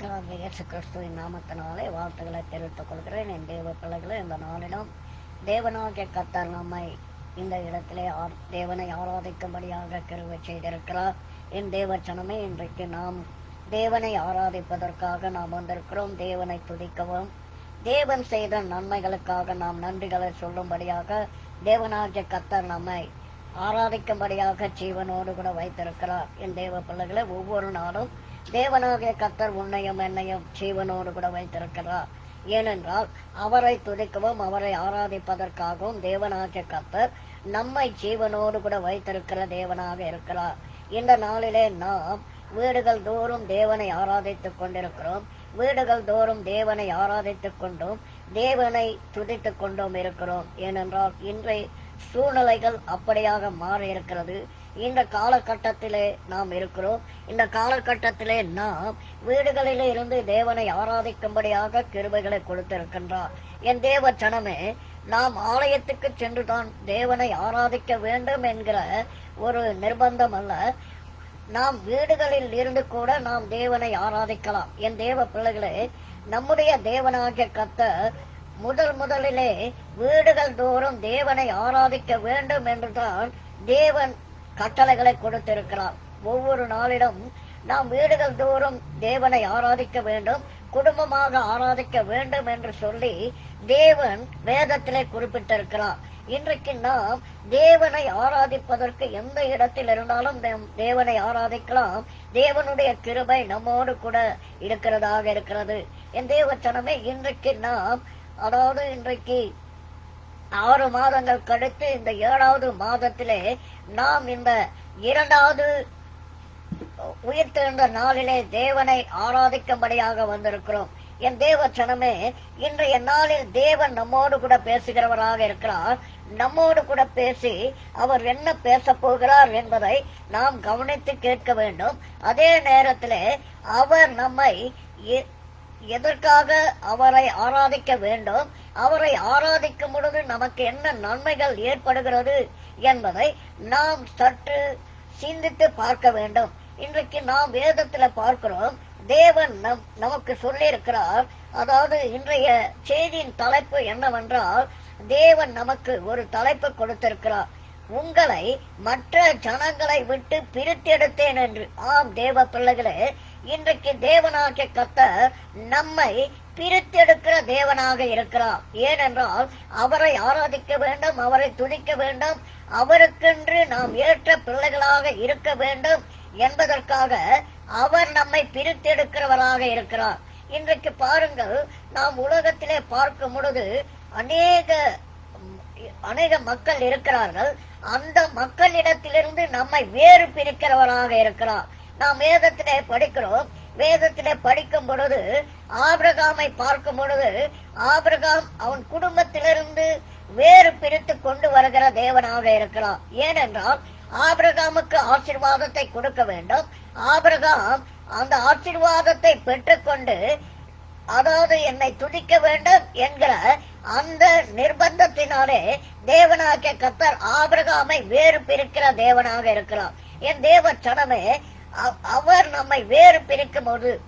கர்த்தராகிய இயேசு கிறிஸ்துவின் நாமத்தினாலே வாழ்த்துக்களை தெரிவித்துக் கொள்கிறேன். என் தேவ பிள்ளைகளை இந்த நாளிலும் தேவனாகிய கர்த்தர் நம்மை இந்த இடத்திலே தேவனை ஆராதிக்கும்படியாக கிருபை செய்திருக்கிறார். என் தேவ ஜனமே, இன்றைக்கு நாம் தேவனை ஆராதிப்பதற்காக நாம் வந்திருக்கிறோம். தேவனை துதிக்கவும், தேவன் செய்த நன்மைகளுக்காக நாம் நன்றிகளை சொல்லும்படியாக தேவனாகிய கர்த்தர் நம்மை ஆராதிக்கும்படியாக ஜீவனோடு கூட வைத்திருக்கிறார். என் தேவ பிள்ளைகளை, ஒவ்வொரு நாளும் தேவனாகிய கர்த்தர் உன்னையும் என்னையும் ஜீவனோடு கூட வைத்திருக்கிறார். ஏனென்றால் அவரை துதிக்கவும் அவரை ஆராதிப்பதற்காகவும் தேவனாகிய கர்த்தர் நம்மை ஜீவனோடு கூட வைத்திருக்கிற தேவனாக இருக்கிறார். இந்த நாளிலே நாம் வீடுகள் தோறும் தேவனை ஆராதித்துக் கொண்டிருக்கிறோம். வீடுகள் தோறும் தேவனை ஆராதித்துக் கொண்டும் தேவனை துதித்துக் கொண்டும் இருக்கிறோம். ஏனென்றால் இன்றைய சூழ்நிலைகள் அப்படியாக மாறி இருக்கிறது. இந்த காலகட்டத்திலே நாம் இருக்கிறோம். இந்த காலகட்டத்திலே நாம் வீடுகளிலே இருந்து தேவனை ஆராதிக்கும்படியாக கிருபைகளை கொடுத்திருக்கின்றார். என் தேவ ஜனமே, நாம் ஆலயத்துக்கு சென்றுதான் தேவனை ஆராதிக்க வேண்டும் என்கிற ஒரு நிர்பந்தம் அல்ல. நாம் வீடுகளில் இருந்து கூட நாம் தேவனை ஆராதிக்கலாம். என் தேவ பிள்ளைகளே, நம்முடைய தேவனாகிய கர்த்தர் முதலிலே வீடுகள் தோறும் தேவனை ஆராதிக்க வேண்டும் என்றுதான் தேவன் கட்டளைகளை கொடுத்திருக்கிறார். ஒவ்வொரு நாளிலும் நாம் வீடுகள் தோறும் தேவனை ஆராதிக்க வேண்டும், குடும்பமாக ஆராதிக்க வேண்டும் என்று சொல்லி தேவன் வேதத்திலே குறிப்பிட்டிருக்கிறார். இன்றைக்கு நாம் தேவனை ஆராதிப்பதற்கு எந்த இடத்தில் இருந்தாலும் தேவனை ஆராதிக்கலாம். தேவனுடைய கிருபை நம்மோடு கூட இருக்கிறதாக இருக்கிறது. என் தேவச்சனமே, இன்றைக்கு நாம் இன்றைக்கு 6 மாதங்கள் கழித்து இந்த 7வது மாதத்திலே நாம் இந்த 2வது உயிர்த்தெழுந்த நாளிலே தேவனை ஆராதிக்கும்படியாக வந்திருக்கிறோம். என் தேவ ஜனமே, இன்றைய நாளில் தேவன் நம்மோடு கூட பேசுகிறவராக இருக்கிறார். நம்மோடு கூட பேசி அவர் என்ன பேச போகிறார் என்பதை நாம் கவனித்து கேட்க வேண்டும். அதே நேரத்திலே அவர் நம்மை எதற்காக அவரை ஆராதிக்க வேண்டும், அவரை ஆராதிக்கும் பொழுது நமக்கு என்ன நன்மைகள் ஏற்படுகிறது என்பதை நாம் சற்று சிந்தித்து பார்க்க வேண்டும். இன்றைக்கு நாம் வேதத்துல பார்க்கிறோம், தேவன் நமக்கு சொல்லி இருக்கிறார். இன்றைய செய்தியின் தலைப்பு என்னவென்றால், தேவன் நமக்கு ஒரு தலைப்பு கொடுத்திருக்கிறார். உங்களை மற்ற ஜனங்களை விட்டு பிரித்தெடுத்தேன் என்று. ஆம் தேவ பிள்ளைகளே, இன்றைக்கு தேவனாகிய கர்த்தர் நம்மை பிரித்தெடுக்கிற தேவனாக இருக்கிறார். ஏனென்றால் அவரை ஆராதிக்க வேண்டும், அவரை துதிக்க வேண்டும், அவருக்கென்று நாம் ஏற்ற பிள்ளைகளாக இருக்க வேண்டும் என்பதற்காக அவர் நம்மை பிரித்தெடுக்கிறவராக இருக்கிறார். இன்றைக்கு பாருங்கள், நாம் உலகத்திலே பார்க்கும் பொழுது அநேக மக்கள் இருக்கிறார்கள். அந்த மக்களிடத்திலிருந்து நம்மை வேறு பிரிக்கிறவராக இருக்கிறார். நாம் வேதத்திலே படிக்கிறோம். வேதத்திலே படிக்கும் பொழுது ஆபிரகாமை பார்க்கும் பொழுது ஆபிரகாம் அவன் குடும்பத்திலிருந்து வேறு பிரித்து கொண்டு வருகிற தேவனாக இருக்கிறார். ஏனென்றால் ஆபிரகாமுக்கு ஆசீர்வாதத்தை கொடுக்க வேண்டும். ஆபிரகாம் அந்த ஆசீர்வாதத்தை பெற்றுக்கொண்டு என்னை துதிக்க வேண்டும் என்கிற அந்த நிர்பந்தத்தினாலே தேவனாகிய கர்த்தர் ஆபிரகாமை வேறு பிரிக்கிற தேவனாக இருக்கிறார். என் தேவ ஜனமே, அவர் நம்மை வேறு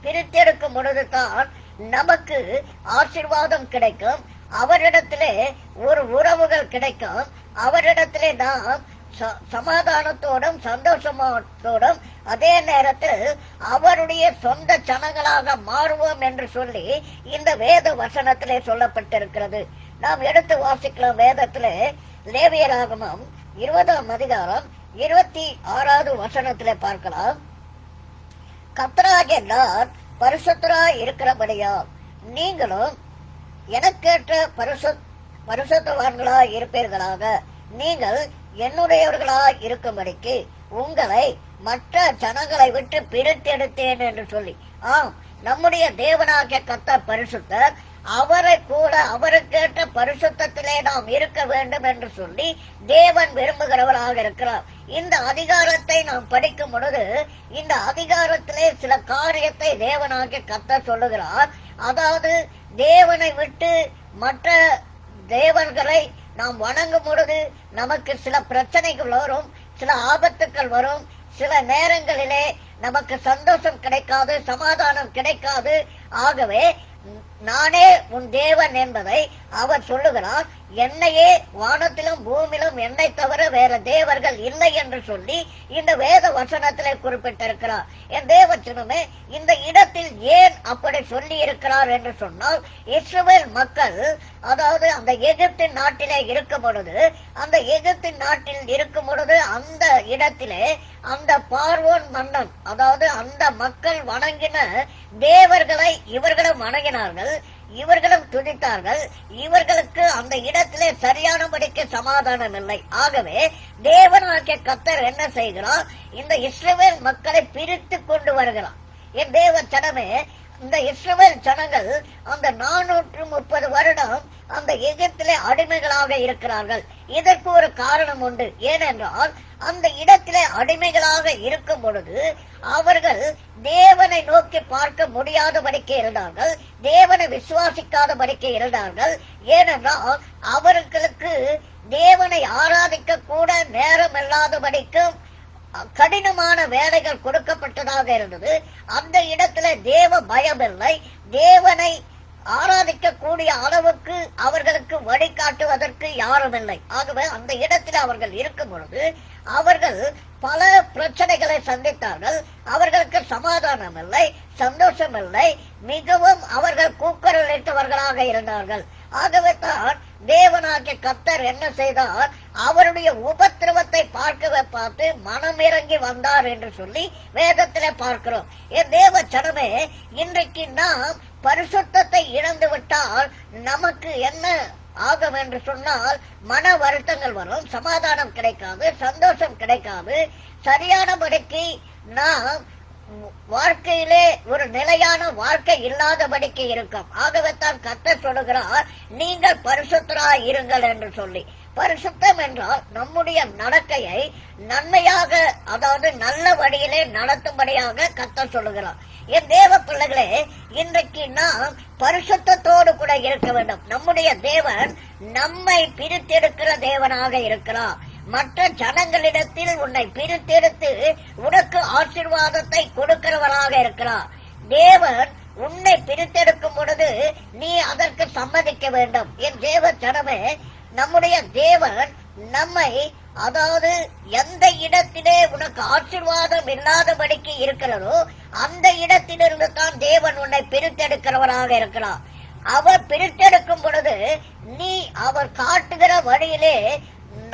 பிரித்தெடுக்கும் பொழுது தான் நமக்கு ஆசீர்வாதம் கிடைக்கும். அவரிடத்திலே ஒரு உறவுகள் கிடைக்கும். அவரிடத்திலே நாம் சமாதானத்தோடும் சந்தோஷத்தோடும் அதே நேரத்தில் அவருடைய சொந்த ஜனங்களாக மாறுவோம் என்று சொல்லி இந்த வேத வசனத்திலே சொல்லப்பட்டிருக்கிறது. நாம் எடுத்து வாசிக்கலாம். வேதத்திலே லேவியராகமம் 20ஆம் அதிகாரம் 26வது வசனத்திலே பார்க்கலாம். கர்த்தராகிய நான் பரிசுத்தராய் இருக்கிறபடியால் நீங்களும் எனக்கேற்ற பரிசுத்தவான்களாய் இருப்பீர்களாக. நீங்கள் என்னுடையவர்களாய் இருக்கும்படிக்கு உங்களை மற்ற ஜனங்களை விட்டு பிரித்தெடுத்தேன் என்று சொல்லி. ஆம், நம்முடைய தேவனாகிய கர்த்தர் பரிசுத்தர். அவரை கூட அவருக்கேற்ற பரிசுத்தத்திலே நாம் இருக்க வேண்டும் என்று சொல்லி தேவன் விரும்புகிறவராக இருக்கிறார். இந்த அதிகாரத்தை நாம் படிக்கும் பொழுது இந்த அதிகாரத்திலே சில காரியத்தை தேவனாகிய கர்த்தர் சொல்லுகிறார். தேவனை விட்டு மற்ற தேவன்களை நாம் வணங்கும் பொழுது நமக்கு சில பிரச்சனைகள் வரும், சில ஆபத்துக்கள் வரும். சில நேரங்களிலே நமக்கு சந்தோஷம் கிடைக்காது, சமாதானம் கிடைக்காது. ஆகவே நானே உன் தேவன் என்பதை அவர் சொல்லுகிறார். என்னையே வானத்திலும் பூமியிலும் என்னை தவிர வேற தேவர்கள் இல்லை என்று சொல்லி இந்த வேத வசனத்திலே குறிப்பிட்டிருக்கிறார். என் தேவச்சனமே, இந்த இடத்தில் ஏன் அப்படி சொல்லி இருக்கிறார் என்று சொன்னால், இஸ்ரவேல் மக்கள் அதாவது அந்த எகிப்தின் நாட்டிலே இருக்கும் பொழுது, அந்த எகிப்தின் நாட்டில் இருக்கும் பொழுது அந்த இடத்திலே அந்த பார்வோன் மன்னன், அதாவது அந்த மக்கள் வணங்கின தேவர்களை இவர்களும் வணங்கினார்கள், இவர்களும் துதித்தார்கள். இவர்களுக்கு அந்த இடத்திலே சரியானபடிக்கு சமாதானம் இல்லை. ஆகவே தேவனாகிய கர்த்தர் என்ன செய்கிறார்? இந்த இஸ்ரவேல் மக்களை பிரித்து கொண்டு வருகிறார். என் தேவ ஜனமே, இந்த இஸ்ரவேல் ஜனங்கள் அந்த 430 வருடம் அந்த எகிப்திலே அடிமைகளாக இருக்கிறார்கள். இதற்கு ஒரு காரணம் உண்டு. ஏனென்றால் அந்த இடத்திலே அடிமைகளாக இருக்கும் பொழுது அவர்கள் தேவனை நோக்கி பார்க்க முடியாதபடிக்கு இருந்தார்கள், தேவனை விசுவாசிக்காதபடிக்கு இருந்தார்கள். ஏனென்றால் அவர்களுக்கு தேவனை ஆராதிக்க கூட நேரம் இல்லாதபடிக்கும் கடினமான வேலைகள் கொடுக்கப்பட்டதாக இருந்தது. அந்த இடத்துல தேவ பயம் இல்லை, தேவனை ஆராதிக்க கூடிய அளவுக்கு அவர்களுக்கு வழிகாட்டுவதற்கு யாரும் இல்லை. ஆகவே அந்த இடத்தில் அவர்கள் இருக்கும் பொழுது அவர்கள் பல பிரச்சனைகளை சந்தித்தார்கள். அவர்களுக்கு சமாதானம் இல்லை, சந்தோஷம் இல்லை, மிகவும் அவர்கள் கூக்குரலிட்டவர்களாக இருந்தார்கள். ஆகவே தான் தேவனாகிய கர்த்தர் என்ன செய்தார்? அவருடைய உபத்திரவத்தை பார்த்து மனமிறங்கி வந்தார் என்று சொல்லி வேதத்திலே பார்க்கிறோம். என் தேவ ஜனமே, இன்றைக்கு நாம் பரிசுத்தத்தை இழந்து விட்டால் நமக்கு என்ன ஆகும் என்று சொன்னால், மன வருத்தங்கள் வரும், சமாதானம் கிடைக்காது, சந்தோஷம் கிடைக்காது, சரியானபடிக்கு நாம் வாழ்க்கையிலே ஒரு நிலையான வாழ்க்கை இல்லாதபடிக்கு இருக்கும். ஆகவே தான் கர்த்தர் சொல்லுகிறார், நீங்கள் பரிசுத்தராய் இருங்கள் என்று சொல்லி. பரிசுத்தம் என்றால் நம்முடைய நடக்கையை நன்மையாக, அதாவது நல்ல வழியிலே நடத்தும்படியாக கர்த்தர் சொல்லுகிறார். என் தேவ பிள்ளைகளே, இன்றைக்கு நாம் பரிசுத்தத்தோடு கூட இருக்க வேண்டும். நம்முடைய தேவன் நம்மை பிரித்தெடுக்கிற தேவனாக இருக்கிறார். மற்ற ஜனங்களிடத்தில் உன்னை பிரித்தெடுத்து உனக்கு ஆசீர்வாதத்தை கொடுக்கிறவராக இருக்கிறார். தேவன் உன்னை பிரித்தெடுக்கும் பொழுது நீ அதற்கு சம்மதிக்க வேண்டும். என் தேவ ஜனமே, நம்முடைய தேவன் நம்மை, அதாவது எந்த இடத்திலே உனக்கு ஆசீர்வாதம் இல்லாதபடிக்கு இருக்கிறதோ அந்த இடத்திலிருந்து தான் தேவன் உன்னை பிரித்தெடுக்கிறவராக இருக்கிறார். அவர் பிரித்தெடுக்கும் பொழுது நீ அவர் காட்டுகிற வழியிலே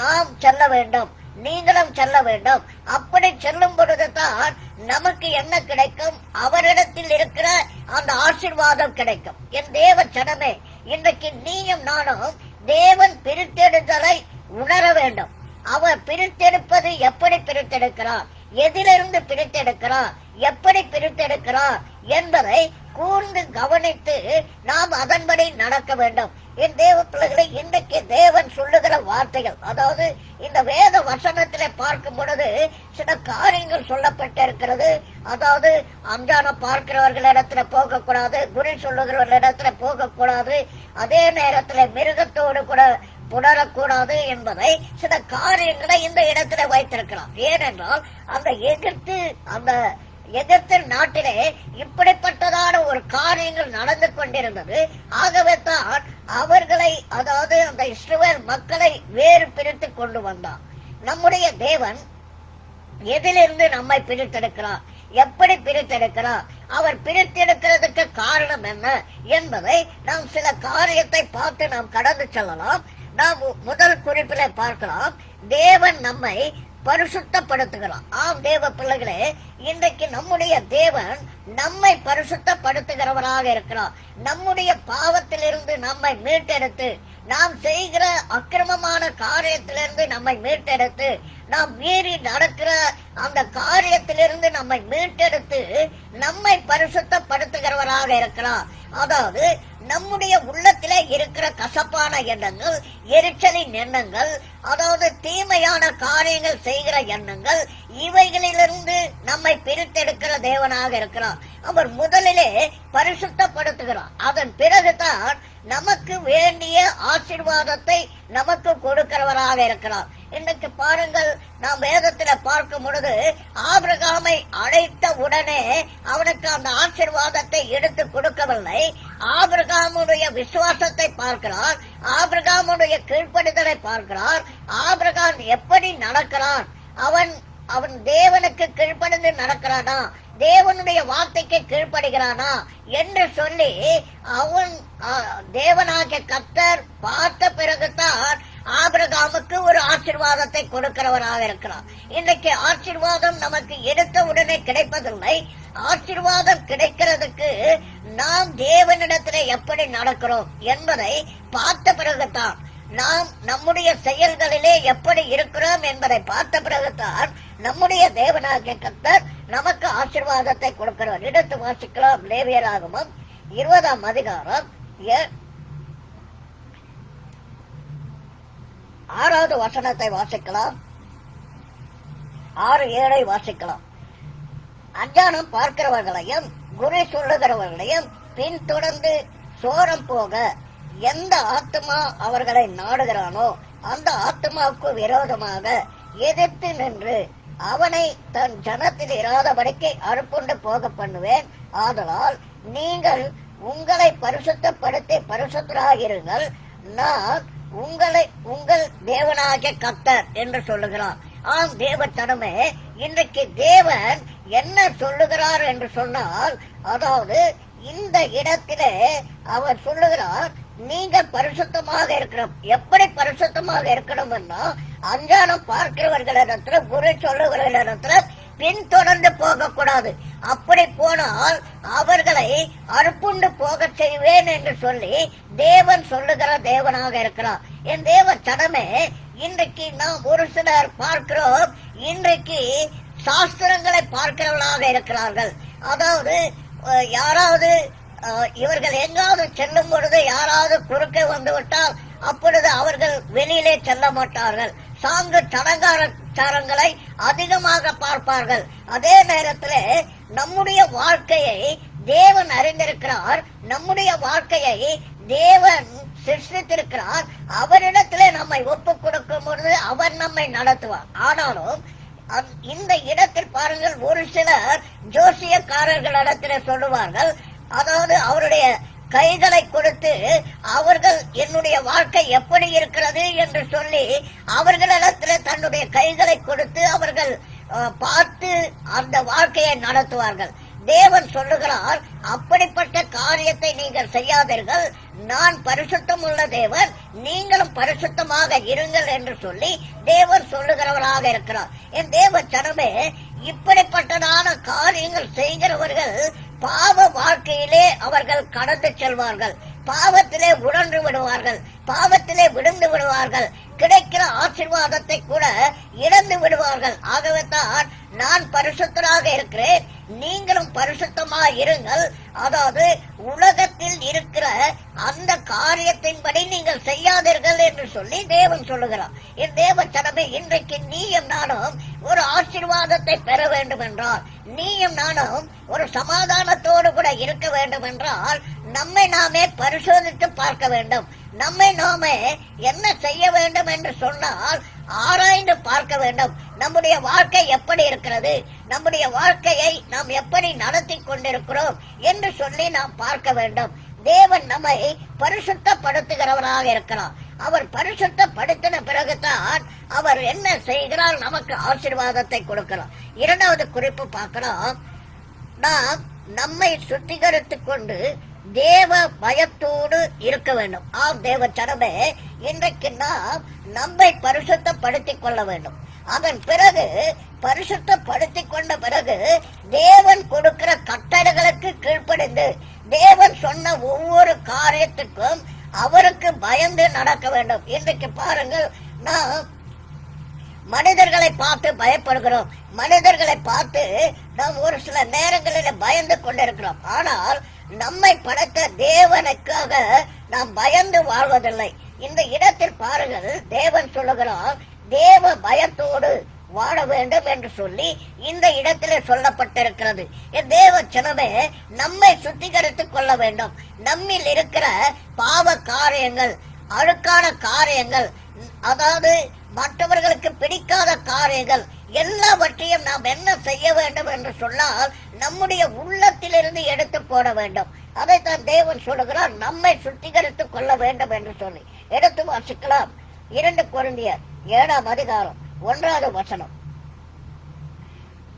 நாம் செல்ல வேண்டும், நீங்களும் செல்ல வேண்டும். அப்படி செல்லும் பொழுதுதான் நமக்கு என்ன கிடைக்கும்? அவரிடத்தில் இருக்கிற அந்த ஆசீர்வாதம் கிடைக்கும். என் தேவ ஜனமே, இன்றைக்கு நீயும் நானும் தேவன் பிரித்தெடுத்தலை உணர வேண்டும். அவர் பிரித்தெடுப்பது எப்படி பிரித்தெடுக்கிறார், எதிலிருந்து பிரித்தெடுக்கிறார், எப்படி பிரித்தெடுக்கிறார் என்பதை கூர்ந்து கவனித்து நாம் அதன்படி நடக்க வேண்டும். என் தேவ பிள்ளைகளை, இன்றைக்கு தேவன் சொல்லுகிற வார்த்தைகள், அதாவது இந்த வேத வசனத்திலே பார்க்கும் பொழுது சில காரியங்கள் சொல்லப்பட்டிருக்கிறது. அதாவது அஞ்சான பார்க்கிறவர்களிடத்துல போகக்கூடாது, குறி சொல்லுகிறவர்களிடத்துல போகக்கூடாது, அதே நேரத்துல மிருகத்தோடு கூட புணரக்கூடாது என்பதை சில காரியங்களை இந்த இடத்துல வைத்திருக்கிறார். ஏனென்றால் அந்த எகிப்து நாட்டிலே இப்படிப்பட்டதான ஒரு காரியங்கள் நடந்து கொண்டிருந்தது. ஆகவே தான் அவர்களை, அதாவது அந்த இஸ்ரவேல் மக்களை வேறு பிரித்து கொண்டு வந்தார். நம்முடைய தேவன் எதிலிருந்து நம்மை பிரித்தெடுக்கிறார், எப்படி பிரித்தெடுக்கிறார், அவர் பிரித்தெடுக்கிறதுக்கு காரணம் என்ன என்பதை நாம் சில காரியத்தை பார்த்து நாம் கடந்து செல்லலாம். நாம் முதல் குறிப்பிலே பார்க்கலாம், தேவன் நம்மை பரிசுத்தப்படுத்துகிறார். ஆம் தேவ பிள்ளைகளே, இன்றைக்கு நம்முடைய தேவன் நம்மை பரிசுத்தப்படுத்துகிறவராக இருக்கிறார். நம்முடைய பாவத்திலிருந்து நம்மை மீட்டெடுத்து, நாம் செய்கிற அக்கிரமமான காரியத்திலிருந்து நம்மை மீட்டெடுத்து, நாம் மீறி நடக்கிற அந்த காரியத்திலிருந்து நம்மை மீட்டெடுத்து நம்மை பரிசுத்தப்படுத்துகிறவராக இருக்கிறார். அதாவது நம்முடைய உள்ளத்திலே இருக்கிற கசப்பான எண்ணங்கள், எரிச்சலின் எண்ணங்கள், அதாவது தீமையான காரியங்கள் செய்கிற எண்ணங்கள், இவைகளிலிருந்து நம்மை பிரித்தெடுக்கிற தேவனாக இருக்கிறார். அவர் முதலிலே பரிசுத்தப்படுத்துகிறார். அதன் பிறகுதான் நமக்கு வேண்டிய ஆசீர்வாதத்தை நமக்கு கொடுக்கிறவராக இருக்கிறார். இன்றைக்கு பாருங்கள், நாம் வேதத்துல பார்க்கும் பொழுது ஆபிரகாமை அழைத்த உடனே அவனுக்கு அந்த ஆசீர்வாதத்தை எடுத்து கொடுக்கவில்லை. ஆபிரகாமுடைய விசுவாசத்தை பார்க்கிறார், ஆபிரகாமுடைய கீழ்ப்படிதலை பார்க்கிறார். ஆபிரகாம் எப்படி நடக்கிறான், அவன் தேவனுக்கு கீழ்ப்படிந்து நடக்கிறானா, தேவனுடைய வார்த்தைக்கு கீழ்ப்படுகிறானா என்று சொல்லி அவன் தேவனாகிய கர்த்தர் பார்த்த பிறகுதான் ஆபிரகாமுக்கு ஒரு ஆசீர்வாதத்தை கொடுக்கிறவராக இருக்கிறார். இன்றைக்கு ஆசீர்வாதம் நமக்கு எடுத்த உடனே கிடைப்பதில்லை. ஆசீர்வாதம் கிடைக்கிறதுக்கு நாம் தேவனிடத்திலே எப்படி நடக்கிறோம் என்பதை பார்த்த பிறகுதான், நாம் நம்முடைய செயல்களிலே எப்படி இருக்கிறோம் என்பதை பார்த்த பிறகுதான் நம்முடைய தேவனாகிய கர்த்தர் நமக்கு ஆசீர்வாதத்தை கொடுக்கிறவர். எடுத்து வாசிக்கலாம். லேவியராகமம் 20ஆம் அதிகாரம் 6வது வசனத்தை வாசிக்கலாம். 6-7 வாசிக்கலாம். அஞ்ஞானம் பார்க்கிறவர்களையும் குறி சொல்லுகிறவர்களையும் பின்தொடர்ந்து சோரம் போக எந்த ஆத்மா அவர்களை நாடுகிறானோ அந்த ஆத்மாவுக்கு விரோதமாக எதிர்த்து நின்று அவனை தன் ஜனத்தில் இராதபடிக்கு அறுப்புண்டு போக பண்ணுவேன். ஆதலால் நீங்கள் உங்களை பரிசுத்தப்படுத்தி பரிசுத்தராயிருங்கள், நான் உங்கள் தேவனாகிய கர்த்தர் என்று சொல்லுகிறார். ஆம் தேவத்தனமே, இன்றைக்கு தேவன் என்ன சொல்லுகிறார் என்று சொன்னால், அதாவது இந்த இடத்திலே அவர் சொல்லுகிறார், நீங்கள் பரிசுத்தமாக இருக்கணும். எப்படி பரிசுத்தமாக இருக்கணும்னா, அஞ்ஞானம் பார்க்கிறவர்களிடத்துல குறி சொல்லுகிறவர்களிடத்துல பின்தொடர்ந்து போக கூடாது. அப்படி போனால் அவர்களை அறுப்புண்டு போக செய்வேன் என்று சொல்லி தேவன் சொல்லுகிற தேவனாக இருக்கிறார். என் தேவ சனமே, இன்றைக்கு நாம் ஒரு சிலர் பார்க்கிறோம், இன்றைக்கு சாஸ்திரங்களை பார்க்கிறவர்களாக இருக்கிறார்கள். அதாவது யாராவது இவர்கள் எங்காவது செல்லும் பொழுது யாராவது குறுக்கே வந்து விட்டால் அப்பொழுது அவர்கள் வெளியிலே செல்ல மாட்டார்கள். சாங்கு சடங்காச்சாரங்களை அதிகமாக பார்ப்பார்கள். அதே நேரத்தில் நம்முடைய வாழ்க்கையை தேவன் அறிந்திருக்கிறார், நம்முடைய வாழ்க்கையை தேவன் சிருஷ்டித்திருக்கிறார். அவரிடத்திலே நம்மை ஒப்பு கொடுக்கும் பொழுது அவர் நம்மை நடத்துவார். ஆனாலும் இந்த இடத்தில் பாருங்கள், ஒரு சிலர் ஜோசியக்காரர்களிடத்திலே சொல்லுவார்கள், அதாவது அவருடைய கைகளை கொடுத்து அவர்கள் என்னுடைய வாழ்க்கை எப்படி இருக்கிறது என்று சொல்லி அவர்களிடத்தில் தன்னுடைய கைகளை கொடுத்து அவர்கள் பார்த்து அந்த வாழ்க்கையை நடத்துவார்கள். தேவன் சொல்லுகிறார், அப்படிப்பட்ட காரியத்தை நீங்கள் செய்யாதீர்கள், நான் பரிசுத்தம் உள்ள தேவன், நீங்களும் பரிசுத்தமாக இருங்கள் என்று சொல்லி தேவன் சொல்லுகிறவராக இருக்கிறார். என் தேவ சனமே, இப்படிப்பட்டதான காரியங்கள் செய்கிறவர்கள் பாவ வாழ்க்கையிலே அவர்கள் கடந்து செல்வார்கள், பாவத்திலே உழன்று விடுவார்கள், பாவத்திலே விழுந்து விடுவார்கள், கிடைக்கிற ஆசீர்வாதத்தை கூட இழந்து விடுவார்கள். ஆகவே தான் நான் பரிசுத்தராக இருக்கிறேன், நீங்களும் பரிசுத்தமாக இருங்கள். அதாவது உலகத்தில் இருக்கிற அந்த காரியத்தின்படி நீங்கள் செய்யாதீர்கள் என்று சொல்லி தேவன் சொல்லுகிறார். என் தேவ சனமே, இன்றைக்கு நீயும் நானும் ஒரு ஆசீர்வாதத்தை பெற வேண்டும் என்றால், நீயும் நானும் ஒரு சமாதானத்தோடு கூட இருக்க வேண்டும் என்றால் நம்மை நாமே பரிசோதித்து பார்க்க வேண்டும். நம்மை நாமே என்ன செய்ய வேண்டும் என்று சொன்னால் ஆராய்ந்து பார்க்க வேண்டும். நம்முடைய வாழ்க்கை எப்படி இருக்கிறது, நம்முடைய வாழ்க்கையை நாம் எப்படி நடத்தி கொண்டிருக்கிறோம் என்று சொல்லி நாம் பார்க்க வேண்டும். தேவன் நம்மை பரிசுத்தப்படுத்துகிறவராக இருக்கிறார். அவர் பரிசுத்தப்படுத்தின பிறகுதான் அவர் என்ன செய்கிறார், நமக்கு ஆசீர்வாதத்தை கொடுக்கிறார். 2வது குறிப்பு பார்க்கலாம், நாம் நம்மை சுத்திகரித்துக் கொண்டு தேவ பயத்தோடு இருக்க வேண்டும். ஆம் தேவ சனமே, இன்றைக்கு நாம் நம்மை பரிசுத்தப்படுத்திக் கொள்ள வேண்டும். அதன் பிறகு பரிசுத்தப்படுத்திக் கொண்ட பிறகு தேவன் கொடுக்கிற கட்டளைகளுக்கு கீழ்ப்படிந்து தேவன் சொன்ன ஒவ்வொரு காரியத்துக்கும் அவருக்கு பயந்து நடக்க வேண்டும். இன்றைக்கு பாருங்கள், நாம் மனிதர்களை பார்த்து பயப்படுகிறோம், மனிதர்களை பார்த்து நாம் ஒரு சில நேரங்களில் பயந்து கொண்டிருக்கிறோம். ஆனால் நம்மை படைத்த தேவனுக்காக நாம் பயந்து வாழ்வதில்லை. இந்த இடத்தில் பாருங்கள், தேவன் சொல்லுகிறார், தேவ பயத்தோடு வாழ வேண்டும் என்று சொல்லி இந்த இடத்திலே சொல்லப்பட்டிருக்கிறது. என் தேவ சனமே, நம்மை சுத்திகரித்துக் கொள்ள வேண்டும். நம்மில் இருக்கிற பாவ காரியங்கள், அழுக்கான காரியங்கள், அதாவது மற்றவர்களுக்கு பிடிக்காத காரியங்கள் எல்லாவற்றையும் நாம் என்ன செய்ய வேண்டும் என்று சொன்னால் நம்முடைய உள்ளத்திலிருந்து எடுத்து போட வேண்டும். அதைத்தான் தேவன் சொல்லுகிறார், நம்மை சுத்திகரித்துக் கொள்ள வேண்டும் என்று சொல்லி. எடுத்து வாசிக்கலாம். 2 கொரிந்தியர் 7ஆம் அதிகாரம் 1வது வசனம்.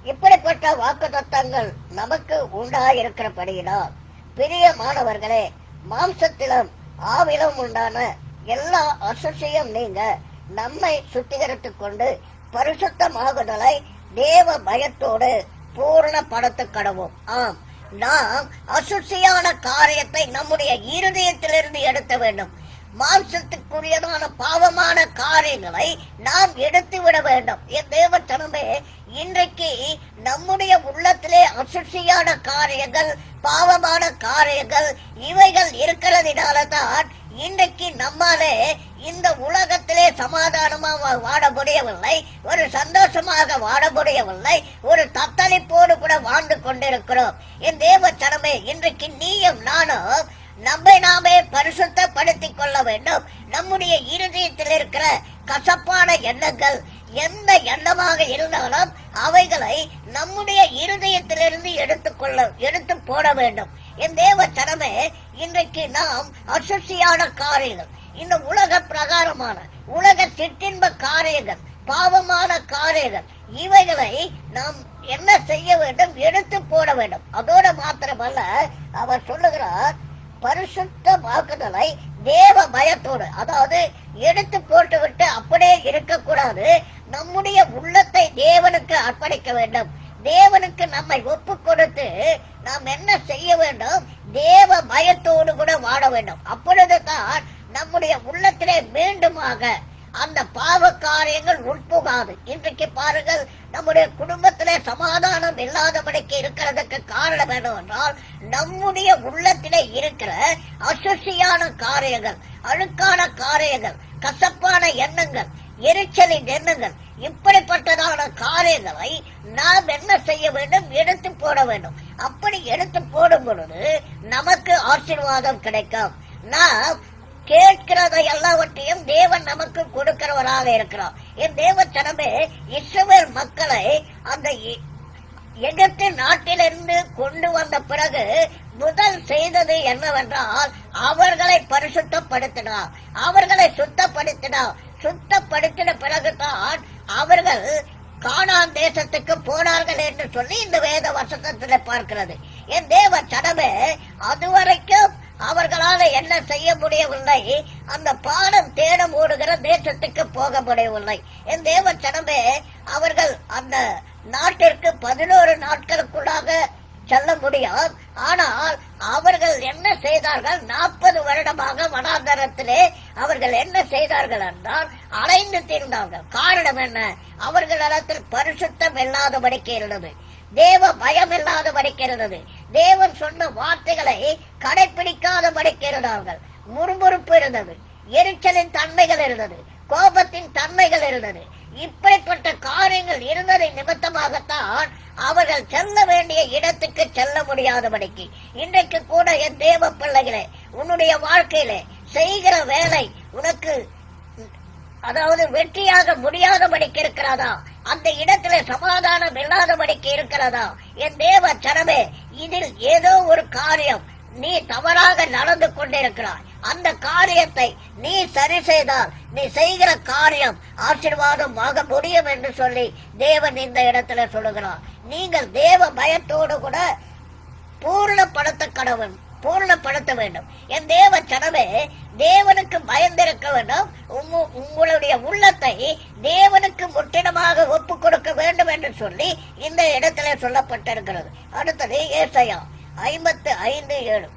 இப்படிப்பட்ட வாக்குத்தத்தங்கள் நமக்கு உண்டாயிருக்கிறபடியினால் பிரியமானவர்களே, மாம்சத்திலும் ஆவிலும் உண்டான எல்லா அசுசியும் நீங்க நம்மை சுத்திகரித்துக் கொண்டு பரிசுத்தமாகுதலை தேவ பயத்தோடு பூரணப்படுத்த கடவோம். ஆம், நாம் அசுசியான காரியத்தை நம்முடைய இருதயத்திலிருந்து எடுத்த வேண்டும். மாம்சத்துக்குரியதான பாவமான காரியங்களை நாம் எடுத்து விட வேண்டும். என் தேவச்சனமே, இன்றைக்கு நம்முடைய உள்ளத்திலே அசுசியான காரியங்கள், பாவமான காரியங்கள் இவைகள் இருக்கிறதுனால தான் இன்றைக்கு நம்மாலே இந்த உலகத்திலே சமாதானமாக வாழ முடியவில்லை, ஒரு சந்தோஷமாக வாழ முடியவில்லை, ஒரு தத்தளிப்போடு கூட வாழ்ந்து கொண்டிருக்கிறோம். என் தேவச்சனமே, இன்றைக்கு நீயும் நானும் நம்மை நாமே பரிசுத்தப்படுத்திக் கொள்ள வேண்டும். நம்முடைய இருதயத்தில் இருக்கிற கசப்பான எண்ணங்கள் எந்த எண்ணமாக இருந்தாலும் அவைகளை நம்முடைய இருதயத்திலிருந்து எடுத்து போட வேண்டும். என் தேவச்சனமே, இன்றைக்கு நாம் அசுசியான காரியங்கள், இந்த உலக பிரகாரமான உலக சிற்றின்ப காரியங்கள், பாவமான காரியங்கள் இவைகளை நாம் என்ன செய்ய வேண்டும்? எடுத்து போட வேண்டும். அதோட மாத்திரமல்ல, அவர் சொல்லுகிறார், பரிசுத்த வாக்குதலை தேவ பயத்தோடு, அதாவது எடுத்து போட்டு விட்டு அப்படியே இருக்கக்கூடாது. நம்முடைய உள்ளத்தை தேவனுக்கு அர்ப்பணிக்க வேண்டும். தேவனுக்கு நம்மை ஒப்பு கொடுத்து நாம் என்ன செய்ய வேண்டும்? தேவ பயத்தோடு கூட வாழ வேண்டும். அப்பொழுதுதான் நம்முடைய உள்ளத்திலே மீண்டுமாக அந்த பாவ காரியங்கள் உட்புகாது. இன்றைக்கு பாருங்கள், நம்முடைய குடும்பத்திலே சமாதானம் இல்லாதபடிக்கு இருக்கிறதுக்கு காரணம் என்னவென்றால் நம்முடைய உள்ளத்திலே இருக்கிற அசுசியான காரியங்கள், அழுக்கான காரியங்கள், கசப்பான எண்ணங்கள், எரிச்சலின் எண்ணங்கள், இப்படிப்பட்டதான காரியங்களை நாம் என்ன செய்ய வேண்டும்? எடுத்து போட வேண்டும். அப்படி எடுத்து போடும் பொழுது நமக்கு ஆசீர்வாதம் கிடைக்கும். நாம் கேட்கிறதை எல்லாவற்றையும் தேவன் நமக்கு கொடுக்கிறவராக இருக்கிறார். என் தேவச்சனமே, இஸ்ரவேல் மக்களை அந்த எகிப்து நாட்டிலிருந்து கொண்டு வந்த பிறகு முதல் செய்தது என்னவென்றால் அவர்களை பரிசுத்தப்படுத்தினார், அவர்களை சுத்தப்படுத்தினார். சுத்தப்படுத்தின பிறகுதான் அவர்கள் கானான் தேசத்துக்கு போனார்கள் என்று சொல்லி இந்த வேத வசனத்தில் பார்க்கிறது. என் தேவச்சனமே, அதுவரைக்கும் அவர்களால் என்ன செய்ய முடியவில்லை? அந்த பாடம் தேடம் ஓடுகிற தேசத்துக்கு போக முடியவில்லை. என் தேவச்சனமே, அவர்கள் அந்த நாட்டிற்கு 11 நாட்களுக்குள்ளாக செல்ல முடியும். ஆனால் அவர்கள் என்ன செய்தார்கள்? 40 வருடமாக வனாந்தரத்திலே அவர்கள் என்ன செய்தார்கள் என்றால் அலைந்து திரிந்தார்கள். காரணம் என்ன? அவர்களிடத்தில் பரிசுத்தம் இல்லாதபடிக்கு இருந்தது, தேவ பயம் இல்லாதபடிக்கு இருந்தது, தேவன் சொன்ன வார்த்தைகளை கடைபிடிக்காதபடிக்கு இருந்தார்கள். முறுமுறுப்பு இருந்தது, எரிச்சலின் தன்மைகள் இருந்தது, கோபத்தின் தன்மைகள் இருந்தது. இப்படிப்பட்ட காரியங்கள் இருந்ததை நிமித்தமாகத்தான் அவர்கள் செல்ல வேண்டிய இடத்துக்கு செல்ல முடியாதபடிக்கு இன்றைக்கு கூட என் தேவ பிள்ளைகளே, உன்னுடைய வாழ்க்கையிலே செய்கிற வேலை உனக்கு அதாவது வெற்றியாக முடியாதபடிக்கு இருக்கிறதா? அந்த இடத்துல சமாதானம் இல்லாதபடிக்கு இருக்கிறதா? என் தேவ சனமே, இதில் ஏதோ ஒரு காரியம் நீ தவறாக நடந்து கொண்டிருக்கிறாய். அந்த காரியத்தை நீ சரி செய்தால் நீ செய்கிற காரியம் ஆசீர்வாதம் ஆக முடியும் என்று சொல்லி தேவன் இந்த இடத்துல சொல்லுகிறார். நீங்கள் தேவ பயத்தோடு கூட பூர்ணப்படுத்த வேண்டும். என் தேவ சனமே, தேவனுக்கு பயந்திருக்க வேண்டும். உங்களுடைய உள்ளத்தை தேவனுக்கு முற்றிலுமாக ஒப்பு கொடுக்க வேண்டும் என்று சொல்லி இந்த இடத்துல சொல்லப்பட்டிருக்கிறது. அடுத்தது ஏசாயா 55:7.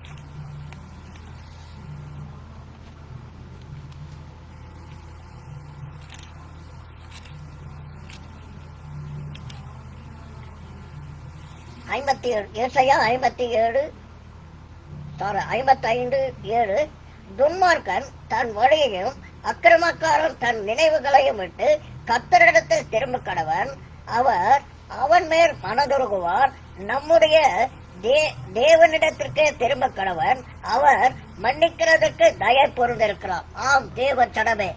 ஏசாயா 55:7. துன்மார்க்கன் தன் வழியையும் அக்கிரமக்காரன் தன் நினைவுகளையும் விட்டு கர்த்தரிடத்தில் திரும்ப கடவன். அவர் அவன் மேல் மனதுருகுவார். நம்முடைய தேவனிடத்திற்கே திரும்ப கடவன். அவர் மன்னிக்கிறதுக்கு தயை பொருந்திருக்கிறார். ஆம் தேவ சனமே,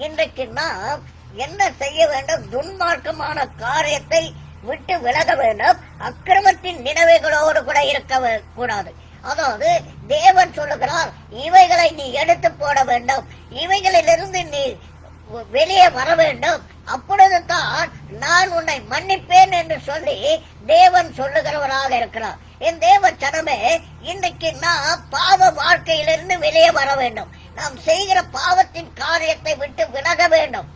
இன்றைக்கு நாம் என்ன செய்ய வேண்டும்? துன்மார்க்கமான காரியத்தை விட்டு விலக வேண்டும். அக்கிரமத்தின் நினைவுகளோடு கூட இருக்க கூடாது. அதாவது தேவன் சொல்லுகிறார், இவைகளை நீ எடுத்து போட வேண்டும், இவைகளிலிருந்து நீ வெளியே வர வேண்டும், அப்பொழுது தான் நான் உன்னை மன்னிப்பேன் என்று சொல்லி தேவன் சொல்லுகிறவராக இருக்கிறார். என் தேவ ஜனமே, இன்றைக்கு நாம் பாவ வாழ்க்கையிலிருந்து வெளியே வர வேண்டும். நாம் செய்கிற பாவத்தின் காரியத்தை விட்டு விலக வேண்டும்.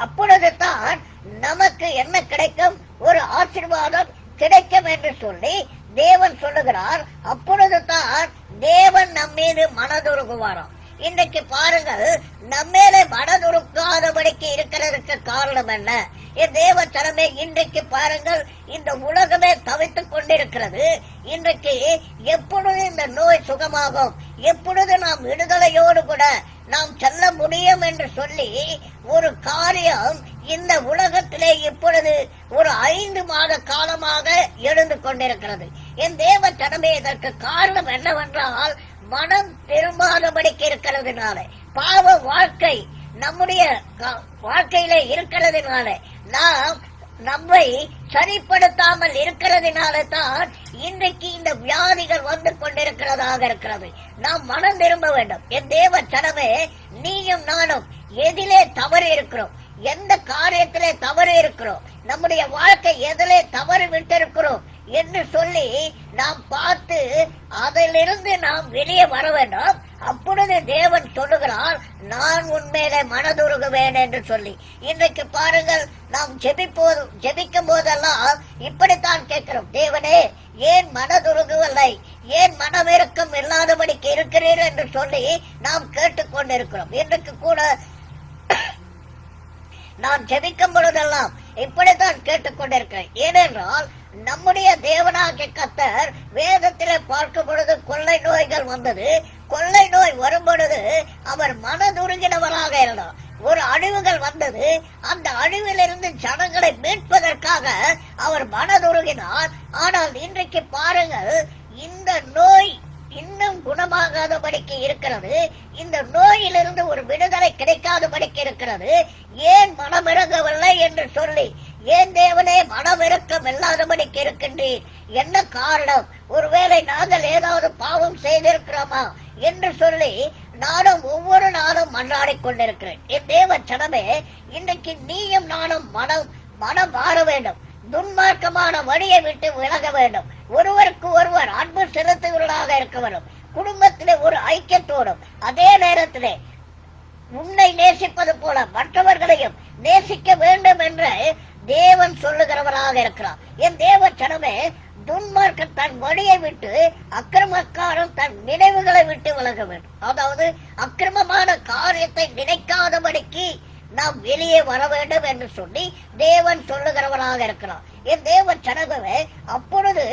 அப்பொழுது தான் நமக்கு என்ன கிடைக்கும்? ஒரு ஆசீர்வாதம் கிடைக்கும் என்று சொல்லி தேவன் சொல்லுகிறார். அப்பொழுது தான் தேவன் நம் மீது மனதுருகுவாராம். இன்றைக்கு பாருங்கள், நம்மேலே மனதுருக்காதபடிக்கு இருக்கிறதுக்கு காரணம் என்ன? என் தேவ ஜனமே, இன்றைக்கு பாருங்கள், இந்த உலகமே தவித்துக் கொண்டிருக்கிறது. இன்றைக்கு எப்பொழுது இந்த நோய் சுகமாகும், எப்பொழுது நாம் விடுதலையோடு கூட நாம் செல்ல முடியும் என்று சொல்லி ஒரு காரியம் இந்த உலகத்திலே இப்பொழுது ஒரு 5 மாத காலமாக எழுந்து கொண்டிருக்கிறது. என் தேவ ஜனமே, இதற்கு காரணம் என்னவென்றால் மனம் திரும்பாதபடிக்கு இருக்கிறதுனால, பாவ வாழ்க்கை நம்முடைய வாழ்க்கையில இருக்கிறதுனால, நாம் நம்மை சரிப்படுத்தாமல் இருக்கிறதுனால தான் இன்றைக்கு இந்த வியாதிகள் வந்து கொண்டிருக்கிறதாக இருக்கிறது. நாம் மனம் திரும்ப வேண்டும். என் தேவ ஜனமே, நீயும் நானும் எதிலே தவறு இருக்கிறோம், எந்த காரியத்திலே தவறு இருக்கிறோம், நம்முடைய வாழ்க்கை எதிலே தவறு விட்டிருக்கிறோம் என்று சொல்லி நாம் பார்த்து அதிலிருந்து நாம் வெளியே வர வேண்டும். அப்பொழுது தேவன் சொல்லுகிறார், நான் உண்மையிலே மனதுருகுவேன் என்று சொல்லி. இன்றைக்கு பாருங்கள், நாம் ஜெபிக்கும் போதெல்லாம் இப்படித்தான் கேட்கிறோம், தேவனே ஏன் மனதுருகவில்லை, ஏன் மனவிறக்கம் இல்லாதபடிக்கு இருக்கிறீர் என்று சொல்லி நாம் கேட்டுக்கொண்டிருக்கிறோம். இன்றைக்கு கூட நான் ஜெபிக்கும் பொழுதெல்லாம் இப்படித்தான் கேட்டுக்கொண்டிருக்கிறேன். ஏனென்றால் நம்முடைய தேவனாகிய கர்த்தர் வேதத்திலே பார்க்கும் பொழுது கொள்ளை நோய்கள் வந்தது. கொள்ளை நோய் வரும் பொழுது அவர் மனதுருகினவராக இருந்தார். ஒரு அழிவுகள் வந்தது, அந்த அழிவிலிருந்து ஜனங்களை மீட்பதற்காக அவர் மனதுருகினார். ஆனால் இன்றைக்கு பாருங்கள், இந்த நோய் இன்னும் குணமாகாதபடிக்கு இருக்கிறது. இந்த நோயிலிருந்து ஒரு விடுதலை கிடைக்காதபடிக்கு இருக்கிறது. ஏன் மனமிறங்கவில்லை என்று சொல்லி, ஏன் தேவனே மனமிறக்கம் இல்லாதபடிக்கு இருக்கின்றீர், என்ன காரணம்? ஒருவேளை நாங்கள் ஏதாவது பாவம் செய்திருக்கிறோமா என்று சொல்லி நானும் ஒவ்வொரு நாளும் மன்றாடி கொண்டிருக்கிறேன். என் தேவ ஜனமே, இன்றைக்கு நீயும் நானும் மனம் மாற வேண்டும். துன்மார்க்கமான வழியை விட்டு விலக வேண்டும். ஒருவருக்கு ஒருவர் அன்பு செலுத்துவர்களாக இருக்க வேண்டும். குடும்பத்திலே ஒரு ஐக்கியத்தோடும், அதே நேரத்திலே உன்னை நேசிப்பது போல மற்றவர்களையும் நேசிக்க வேண்டும் என்று தேவன் சொல்லுகிறவராக இருக்கிறார். என் தேவ ஜனமே, துன்மார்க்க தன் வழியை விட்டு, அக்கிரமக்காரன் தன் நினைவுகளை விட்டு விலக வேண்டும். அதாவது அக்கிரமமான காரியத்தை நினைக்காதபடிக்கு நாம் வெளியே வர வேண்டும் என்று சொல்லி தேவன் சொல்லுகிறவராக இருக்கிறார். என் தேவ ஜனமே, அப்பொழுது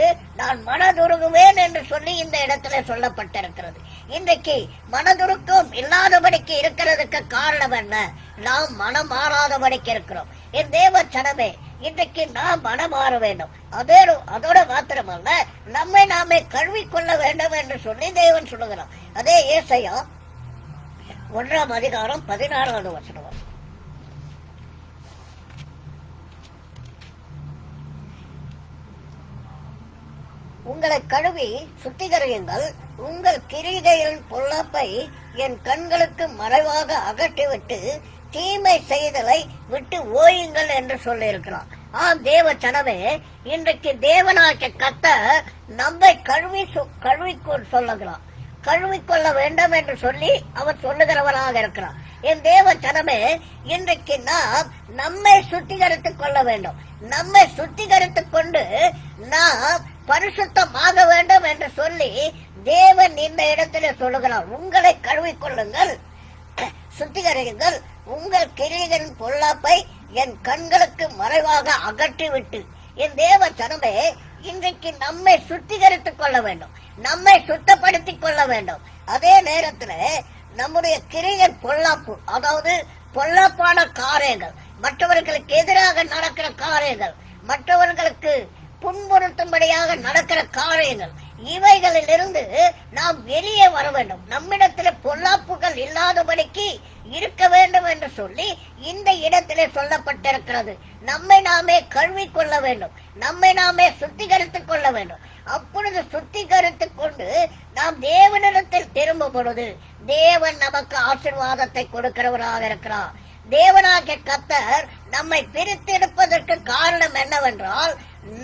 நான் மனதுருகுவேன் என்று சொல்லி இந்த இடத்துல சொல்லப்பட்டிருக்கிறது. இன்றைக்கு மனதுருக்கம் இல்லாதபடிக்கு இருக்கிறதுக்கு காரணம் என்ன? நாம் மனம் மாறாதபடிக்கு இருக்கிறோம். என் தேவ ஜனமே, இன்றைக்கு நாம் மனம் மாற வேண்டும். அதோட மாத்திரமல்ல, நம்மை நாமே கழுவிக்கொள்ள வேண்டும் என்று சொல்லி தேவன் சொல்லுகிறார். அதே ஏசாயா 1ஆம் அதிகாரம் 16வது வசனம். உங்களை கழுவி சுத்திகரியுங்கள், உங்கள் கிரிகையின் பொல்லாப்பை என் கண்களுக்கு மறைவாக அகற்றிவிட்டு தீமை செய்தலை விட்டு ஓயுங்கள் என்று சொல்லி இருக்கிறார். தேவ ஜனமே, இன்றைக்கு தேவனாகிய கர்த்தர் நம்மை சொல்லுகிறார், கழுவிக்கொள்ள வேண்டும் என்று சொல்லி அவர் சொல்லுகிறவராக இருக்கிறார். என் தேவ ஜனமே, இன்றைக்கு நாம் நம்மை சுத்திகரித்துக் கொள்ள வேண்டும். நம்மை சுத்திகரித்துக் கொண்டு நாம் பரிசுத்தமாக வேண்டும் என்று சொல்லி தேவன் இந்த இடத்துல சொல்லுகிறார். உங்களை கழுவிக்கொள்ளுங்கள், சுத்திகரியுங்கள், உங்கள் கிரியைகளின் பொல்லாப்பை என் கண்களுக்கு மறைவாக அகற்றிவிட்டு. என் தேவ ஜனமே, இன்றைக்கு நம்மை சுத்திகரித்துக் கொள்ள வேண்டும், நம்மை சுத்தப்படுத்திக் கொள்ள வேண்டும். அதே நேரத்துல நம்முடைய கிரியைகள் பொல்லாப்பு, அதாவது பொல்லாப்பான காரியங்கள், மற்றவர்களுக்கு எதிராக நடக்கிற காரியங்கள், மற்றவர்களுக்கு புண்படுத்தும்படியாக நடக்கிற காரியங்கள், இவைகளிலிருந்து நாம் வெளியே வர வேண்டும். நம்மிடத்தில் பொல்லாப்புகள் இல்லாதபடிக்கு இருக்க வேண்டும் என்று சொல்லி இந்த இடத்திலே சொல்லப்பட்டிருக்கிறது. நம்மை நாமே கழுவிக் கொள்ள வேண்டும், நம்மை நாமே சுத்திகரித்துக் கொள்ள வேண்டும். அப்பொழுது சுத்திகரித்துக் கொண்டு நாம் தேவனிடத்தில் திரும்பும் பொழுது தேவன் நமக்கு ஆசீர்வாதத்தை கொடுக்கிறவராக இருக்கிறார். தேவனாகிய கர்த்தர் நம்மை பிரித்தெடுப்பதற்கு காரணம் என்னவென்றால்,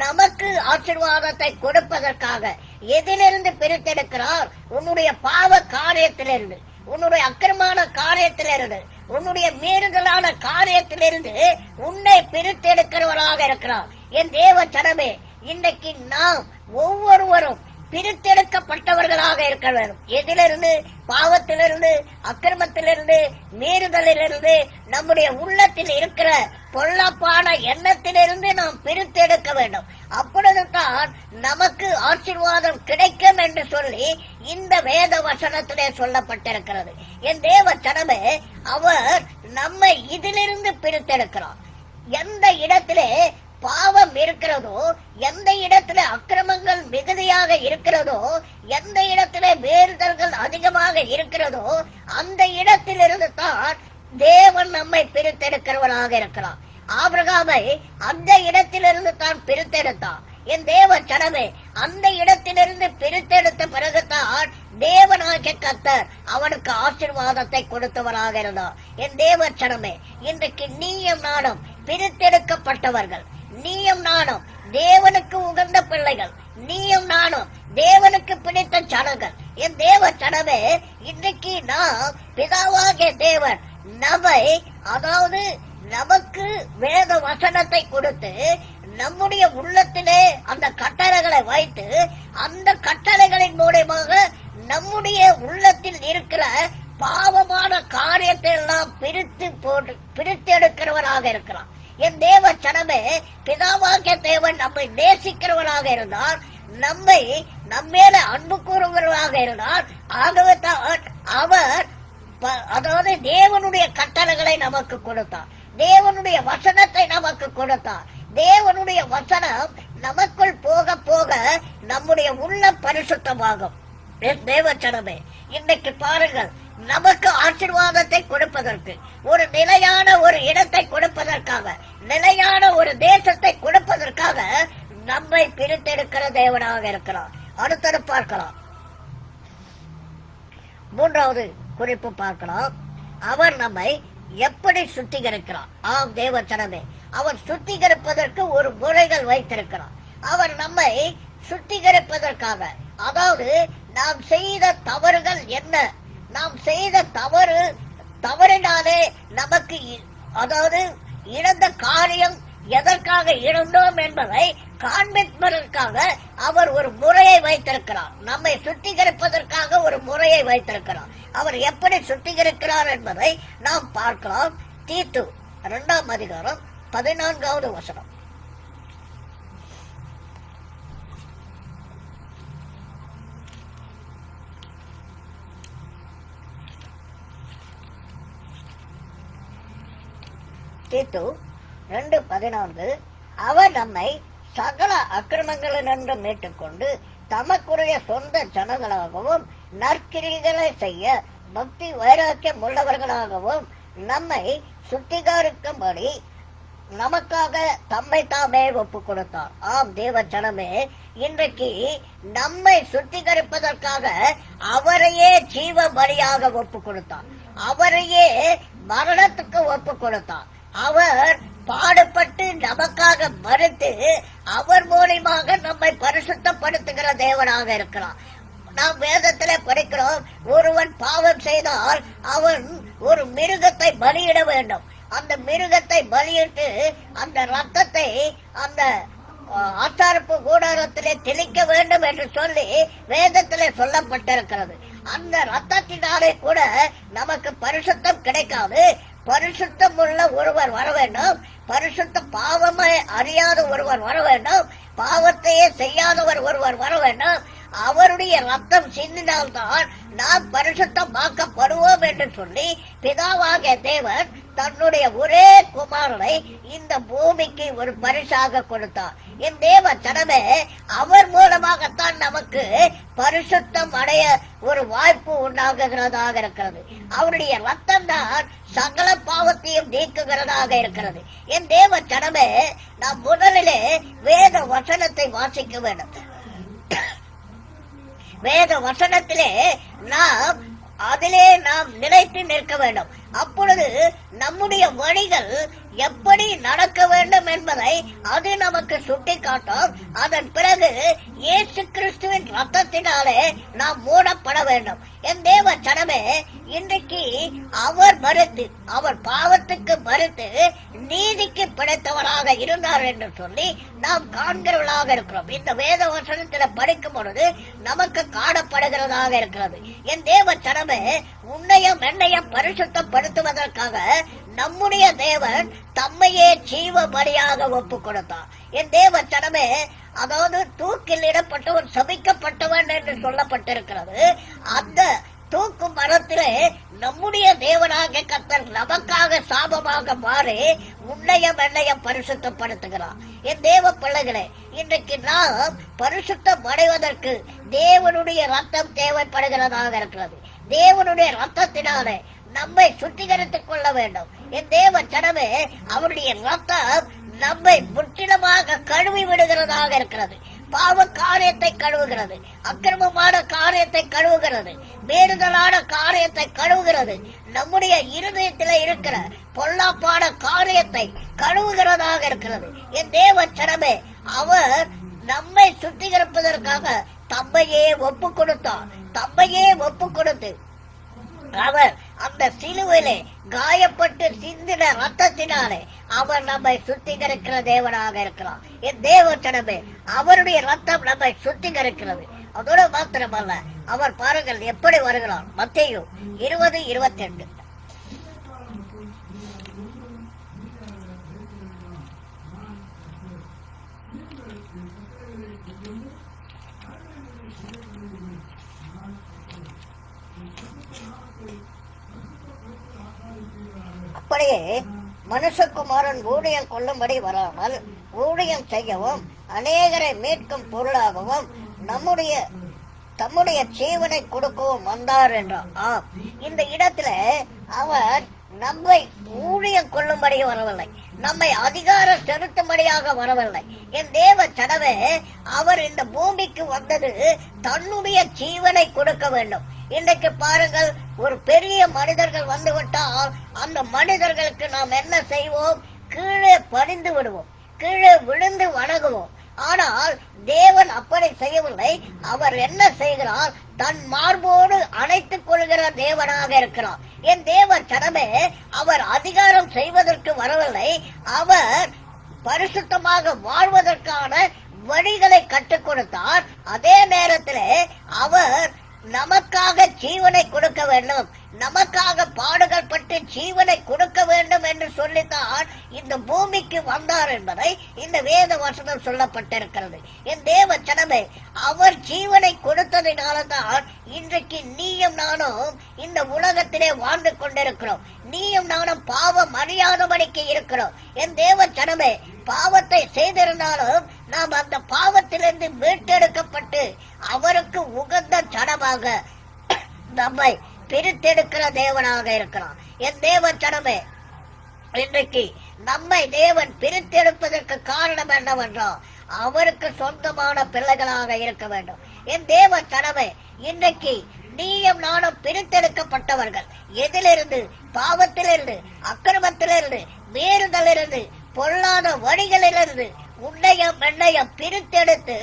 நமக்கு ஆசீர்வாதத்தை கொடுப்பதற்காக. எதிலிருந்து பிரித்தெடுக்கிறார்? உன்னுடைய பாவ காரியத்திலிருந்து, உன்னுடைய அக்கிரமான காரியத்திலிருந்து, உன்னுடைய மீறுதலான காரியத்திலிருந்து உன்னை பிரித்தெடுக்கிறவராக இருக்கிறார். என் தேவ ஜனமே, இன்றைக்கு நாம் ஒவ்வொருவரும் பிரித்தெடுக்கப்பட்டவர்களாக இருக்க வேண்டும். எதிலிருந்து? பாவத்திலிருந்து, அக்கிரமத்திலிருந்து, மீறுதலிலிருந்து, நம்முடைய உள்ளத்தில் இருக்கிற பொல்லாப்பான எண்ணத்திலிருந்து நாம் பிரித்தெடுக்க வேண்டும். அப்பொழுதுதான் நமக்கு ஆசீர்வாதம் கிடைக்கும் என்று சொல்லி இந்த வேத வசனத்திலே சொல்லப்பட்டிருக்கிறது. என் தேவ ஜனமே, அவர் நம்மை இதிலிருந்து பிரித்தெடுக்கிறார். எந்த இடத்திலே பாவம் இருக்கிறதோ, எந்த இடத்துல அக்கிரமங்கள் மிகுதியாக இருக்கிறதோ, எந்த இடத்திலே வேறுதல்கள் அதிகமாக இருக்கிறதோ, அந்த இடத்திலிருந்து தான் தேவன் நம்மை பிரித்தெடுக்கிறவராக இருக்கிறார். ஆபிரகாமை அந்த இடத்திலிருந்து தான் பிரித்தெடுத்தார். என் தேவ ஜனமே, அந்த இடத்திலிருந்து பிரித்தெடுத்த பிறகுதான் தேவனாகிய கர்த்தர் அவனுக்கு ஆசீர்வாதத்தை கொடுத்தவராக இருந்தார். என் தேவ ஜனமே, இன்றைக்கு நீயும் நானும் பிரித்தெடுக்கப்பட்டவர்கள். நீயும் நானும் தேவனுக்கு உகந்த பிள்ளைகள். நீயும் நானும் தேவனுக்கு பிடித்த ஜனங்கள். என் தேவ ஜனமே, இன்றைக்கு நாம் பிதாவாகிய தேவன் நம்மை, அதாவது நமக்கு வேத வசனத்தை கொடுத்து நம்முடைய உள்ளத்திலே அந்த கட்டளைகளை வைத்து, அந்த கட்டளைகளின் மூலமாக நம்முடைய உள்ளத்தில் இருக்கிற பாவமான காரியத்தை எல்லாம் பிரித்து எடுக்கிறவராக இருக்கிறார். என் தேவ ஜனமே, பிதாவாகிய தேவன் நம்மை நேசிக்கிறவராக இருந்தார், நம்மை நம்மேல அன்பு கூறுகிறவராக இருந்தார். ஆகவே தான் அவர், அதாவது தேவனுடைய கட்டளைகளை நமக்கு கொடுத்தார், தேவனுடைய வசனத்தை நமக்கு கொடுத்தார். தேவனுடைய வசனம் நமக்குள் போக போக நம்முடைய உள்ள பரிசுத்தமாகும். தேவ ஜனமே, இன்னைக்கு பாருங்கள், நமக்கு ஆசீர்வாதத்தை கொடுப்பதற்கு, ஒரு நிலையான ஒரு இடத்தை கொடுப்பதற்காக, நிலையான ஒரு தேசத்தை கொடுப்பதற்காக நம்மை பிரித்தெடுக்கிற தேவனாக இருக்கிறார். அடுத்தது பார்க்கலாம். மூன்றாவது குறிப்பு பார்க்கலாம். அவர் நம்மை எப்படி சுத்திகரிக்கிறார்? ஆம் தேவ ஜனமே, அவர் சுத்திகரிப்பதற்கு ஒரு முறைகள் வைத்திருக்கிறார். அவர் நம்மை சுத்திகரிப்பதற்காக, அதாவது நாம் செய்த தவறுகள் என்ன, நாம் செய்த தவறினாலே நமக்கு, அதாவது இழந்த காரியம் எதற்காக இழந்தோம் என்பதை காண்பிப்பதற்காக அவர் ஒரு முறையை வைத்திருக்கிறார். நம்மை சுத்திகரிப்பதற்காக ஒரு முறையை வைத்திருக்கிறார். அவர் எப்படி சுத்திகரிக்கிறார் என்பதை நாம் பார்க்கலாம். தீத்து 2ஆம் அதிகாரம் 14வது வசனம். தீத்து 2:14, அவர் நம்மை சகல அக்கிரமங்களினின்று மீட்டுக்கொண்டு தமக்குரிய சொந்த ஜனங்களாகவும் நற்கிரிகளை செய்ய பக்தி வைராக்கியம் உள்ளவர்களாகவும் நம்மை சுத்திகரிக்கும்படி நமக்காக தம்மை தாமே ஒப்பு கொடுத்தார். ஆம் தேவ ஜனமே, இன்றைக்கு நம்மை சுத்திகரிப்பதற்காக அவரையே ஜீவ பலியாக ஒப்பு கொடுத்தார், அவரையே மரணத்துக்கு ஒப்பு கொடுத்தார். அவர் பாடுபட்டு நமக்காக மறுத்து அவர் மூலமாக நம்மை பரிசுத்தப்படுத்துகிற தேவனாக இருக்கிறார். நாம் வேதத்திலே படிக்கிறோம், ஒருவன் பாவம் செய்தால் அவன் ஒரு மிருகத்தை பலியிட வேண்டும். அந்த மிருகத்தை பலியிட்டு அந்த ரத்தத்தை அந்த ஆசாரிப்பு கூடாரத்திலே தெளிக்க வேண்டும் என்று சொல்லி வேதத்திலே சொல்லப்பட்டிருக்கிறது. அந்த ரத்தத்தினாலே கூட நமக்கு பரிசுத்தம் கிடைக்காது. பரிசுத்தம் உள்ள ஒருவர் வர வேண்டும், பரிசுத்த பாவமே அறியாத ஒருவர் வர வேண்டும், பாவத்தையே செய்யாதவர் ஒருவர் வர வேண்டும். அவருடைய ரத்தம் சிந்தினால்தான் நாம் பரிசுத்தமாக்கப்படுவோம் என்று சொல்லி பிதாவாகிய தேவன் தன்னுடைய ஒரே குமாரனை இந்த பூமிக்கு ஒரு பரிசாக கொடுத்தார். என் தேவ ஜனமே, அவர் மூலமாகத்தான் நமக்கு பரிசுத்தம் அடைய ஒரு வாய்ப்பு உண்டாகுகிறதாக இருக்கிறது. அவருடைய ரத்தம் தான் சகல பாவத்தையும் நீக்குகிறதாக இருக்கிறது. என் தேவ ஜனமே, நாம் முதலிலே வேத வசனத்தை வாசிக்க வேண்டும். வேத வசனத்திலே அதிலே நாம் நிலைத்து நிற்க வேண்டும். அப்பொழுது நம்முடைய வழிகள் எப்படி நடக்க வேண்டும் என்பதை அது நமக்கு சுட்டிக்காட்டும். அதன் பிறகு இயேசு கிறிஸ்துவின் ரத்தத்தினாலே நாம் மூடப்பட வேண்டும். என் தேவ ஜனமே, இன்றைக்கு அவர் மறுத்து, அவர் பாவத்துக்கு மறுத்து நீதிக்கு பிழைத்தவராக இருந்தார் என்று சொல்லி நாம் காண்கிறவர்களாக இருக்கிறோம். இந்த வேத வசனத்தில் படிக்கும் பொழுது நமக்கு காணப்படுகிறதாக இருக்கிறது. என் தேவ ஜனமே, உன்னையும் என்னையும் பரிசுத்தப்படுத்துவதற்காக நம்முடைய தேவன் தம்மையே ஜீவ பலியாக ஒப்பு கொடுத்தார். என் தேவ ஜனமே, அதாவது தூக்கில் இடப்பட்டவன் சபிக்கப்பட்டவன் என்று சொல்லப்பட்டிருக்கிறது. அந்த தூக்கு மரத்திலே நம்முடைய தேவனாக கர்த்தர் நமக்காக சாபமாக மாறி உன்னையும் என்னையும் பரிசுத்தப்படுத்துகிறார். என் தேவ பிள்ளைகளே, இன்றைக்கு நாம் பரிசுத்தம் அடைவதற்கு தேவனுடைய ரத்தம் தேவைப்படுகிறதாக இருக்கிறது. தேவனுடைய ரத்தத்தினாலே நம்மை சுத்திகரித்துக் கொள்ள வேண்டும். என் தேவ ஜனமே, அவருடைய ரத்தம் நம்மை முற்றிலுமாக கழுவி விடுகிறதாக இருக்கிறது. பாவ காரியத்தை கழுவுகிறது, அக்கிரமமான காரியத்தை கழுவுகிறது, வேறுதலான காரியத்தை கழுவுகிறது, நம்முடைய இருதயத்தில் இருக்கிற பொல்லாப்பான காரியத்தை கழுவுகிறதாக இருக்கிறது. என் தேவ ஜனமே, அவர் நம்மை சுத்திகரிப்பதற்காக தம்மையே ஒப்பு கொடுத்தார். தம்மையே ஒப்பு கொடுத்து அவர் அந்த சிலுவையிலே காயப்பட்டு சிந்தின ரத்தத்தினாலே அவர் நம்மை சுத்திகரிக்கிற தேவனாக இருக்கிறார். என் தேவ ஜனமே, அவருடைய ரத்தம் நம்மை சுத்திகரிக்கிறது. அதோட மாத்திரமல்ல, அவர் பாருங்கள் எப்படி வருகிறார். மத்தேயு 20:28. அப்படியே மனுஷகுமாரன் ஊழியம் கொள்ளும்படி வராமல் ஊழியம் செய்யவும் அநேகரை மீட்கும் பொருளாகவும் தம்முடைய ஜீவனை கொடுக்கவும் வந்தார் என்றார். இந்த இடத்துல அவர் நம்மை ஊழியம் கொள்ளும்படி வரவில்லை, நம்மை அதிகாரம் செலுத்தும்படியாக வரவில்லை. என் தேவ ஜனமே, அவர் இந்த பூமிக்கு வந்தது தன்னுடைய ஜீவனை கொடுக்க வேண்டும். இன்றைக்கு பாருங்கள், ஒரு பெரிய மனிதர்கள் வந்துவிட்டால் அந்த மனிதர்களுக்கு நாம் என்ன செய்வோம்? கீழே பணிந்து விடுவோம், கீழே விழுந்து வணங்குவோம். ஆனால் தேவன் அப்படி செய்யவில்லை. அவர் என்ன செய்கிறார்? தன் மார்போடு அணைத்துக் கொள்கிற தேவனாக இருக்கிறார். என் தேவ ஜனமே, அவர் அதிகாரம் செய்வதற்கு வரவில்லை, அவர் பரிசுத்தமாக வாழ்வதற்கான வழிகளை கற்றுக் கொடுத்தார். அதே நேரத்தில் அவர் நமக்காக ஜீவனை கொடுக்க வேண்டும், நமக்காக பாடுகள் பட்டு ஜீவனை கொடுக்க வேண்டும் என்று சொல்லித்தான் இந்த பூமிக்கு வந்தார் என்பதை இந்த வேத வசனம் சொல்லப்பட்டிருக்கிறது. என் தேவ ஜனமே, அவர் ஜீவனை கொடுத்ததினால்தான் இன்றைக்கு நீயும் நானும் இந்த உலகத்திலே வாழ்ந்து கொண்டிருக்கிறோம். நீயும் நானும் பாவம் அறியாதபடிக்கு இருக்கிறோம். என் தேவ ஜனமே, பாவத்தை செய்திருந்தாலும் நாம் அந்த பாவத்திலிருந்து மீட்டெடுக்கப்பட்டு அவருக்கு உகந்த ஜனமாக நம்மை பிரித்தெடுக்கிற தேவனாக இருக்கிறான். என் தேவ ஜனமே, இன்றைக்கு நம்மை தேவன் பிரித்தெடுப்பதற்கு காரணம் என்னவென்றால் அவருக்கு சொந்தமான பிள்ளைகளாக இருக்க வேண்டும். என் தேவ ஜனமே, இன்றைக்கு நீயும் நானும் பிரித்தெடுக்கப்பட்டவர்கள். எதிலிருந்து? பாவத்திலிருந்து, அக்கிரமத்திலிருந்து, மீறுதலிருந்து, பொல்லாத வழிகளிலிருந்து உன்னையும் என்னையும் பிரித்தெடுத்து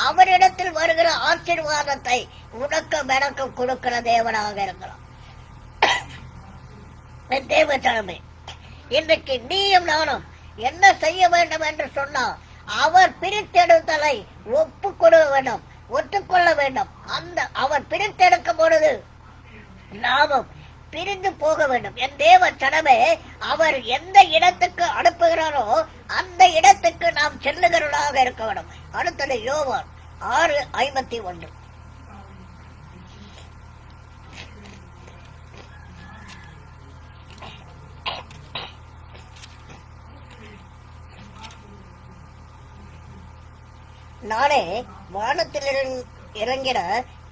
அவரிடத்தில் வருகிற ஆசீர்வாதத்தை உனக்கும் எனக்கும் கொடுக்கிற தேவனாக இருக்கிறான். தேவ ஜனமே, இன்றைக்கு நீயும் நானும் என்ன செய்ய வேண்டும் என்று சொன்னால் அவர் பிரித்தெடுத்தலை ஒப்புக்கொள்ள வேண்டும், ஒத்துக்கொள்ள வேண்டும். அந்த அவர் பிரித்தெடுக்கும் பொழுது நாமும் பிரிந்து போக வேண்டும். என் தேவ ஜனமே, அவர் எந்த இடத்துக்கு அனுப்புகிறாரோ அந்த இடத்துக்கு நாம் செல்லுகிறவர்களாக இருக்க வேண்டும். அடுத்தது யோவான் 6:51. நானே வானத்தில் இறங்கின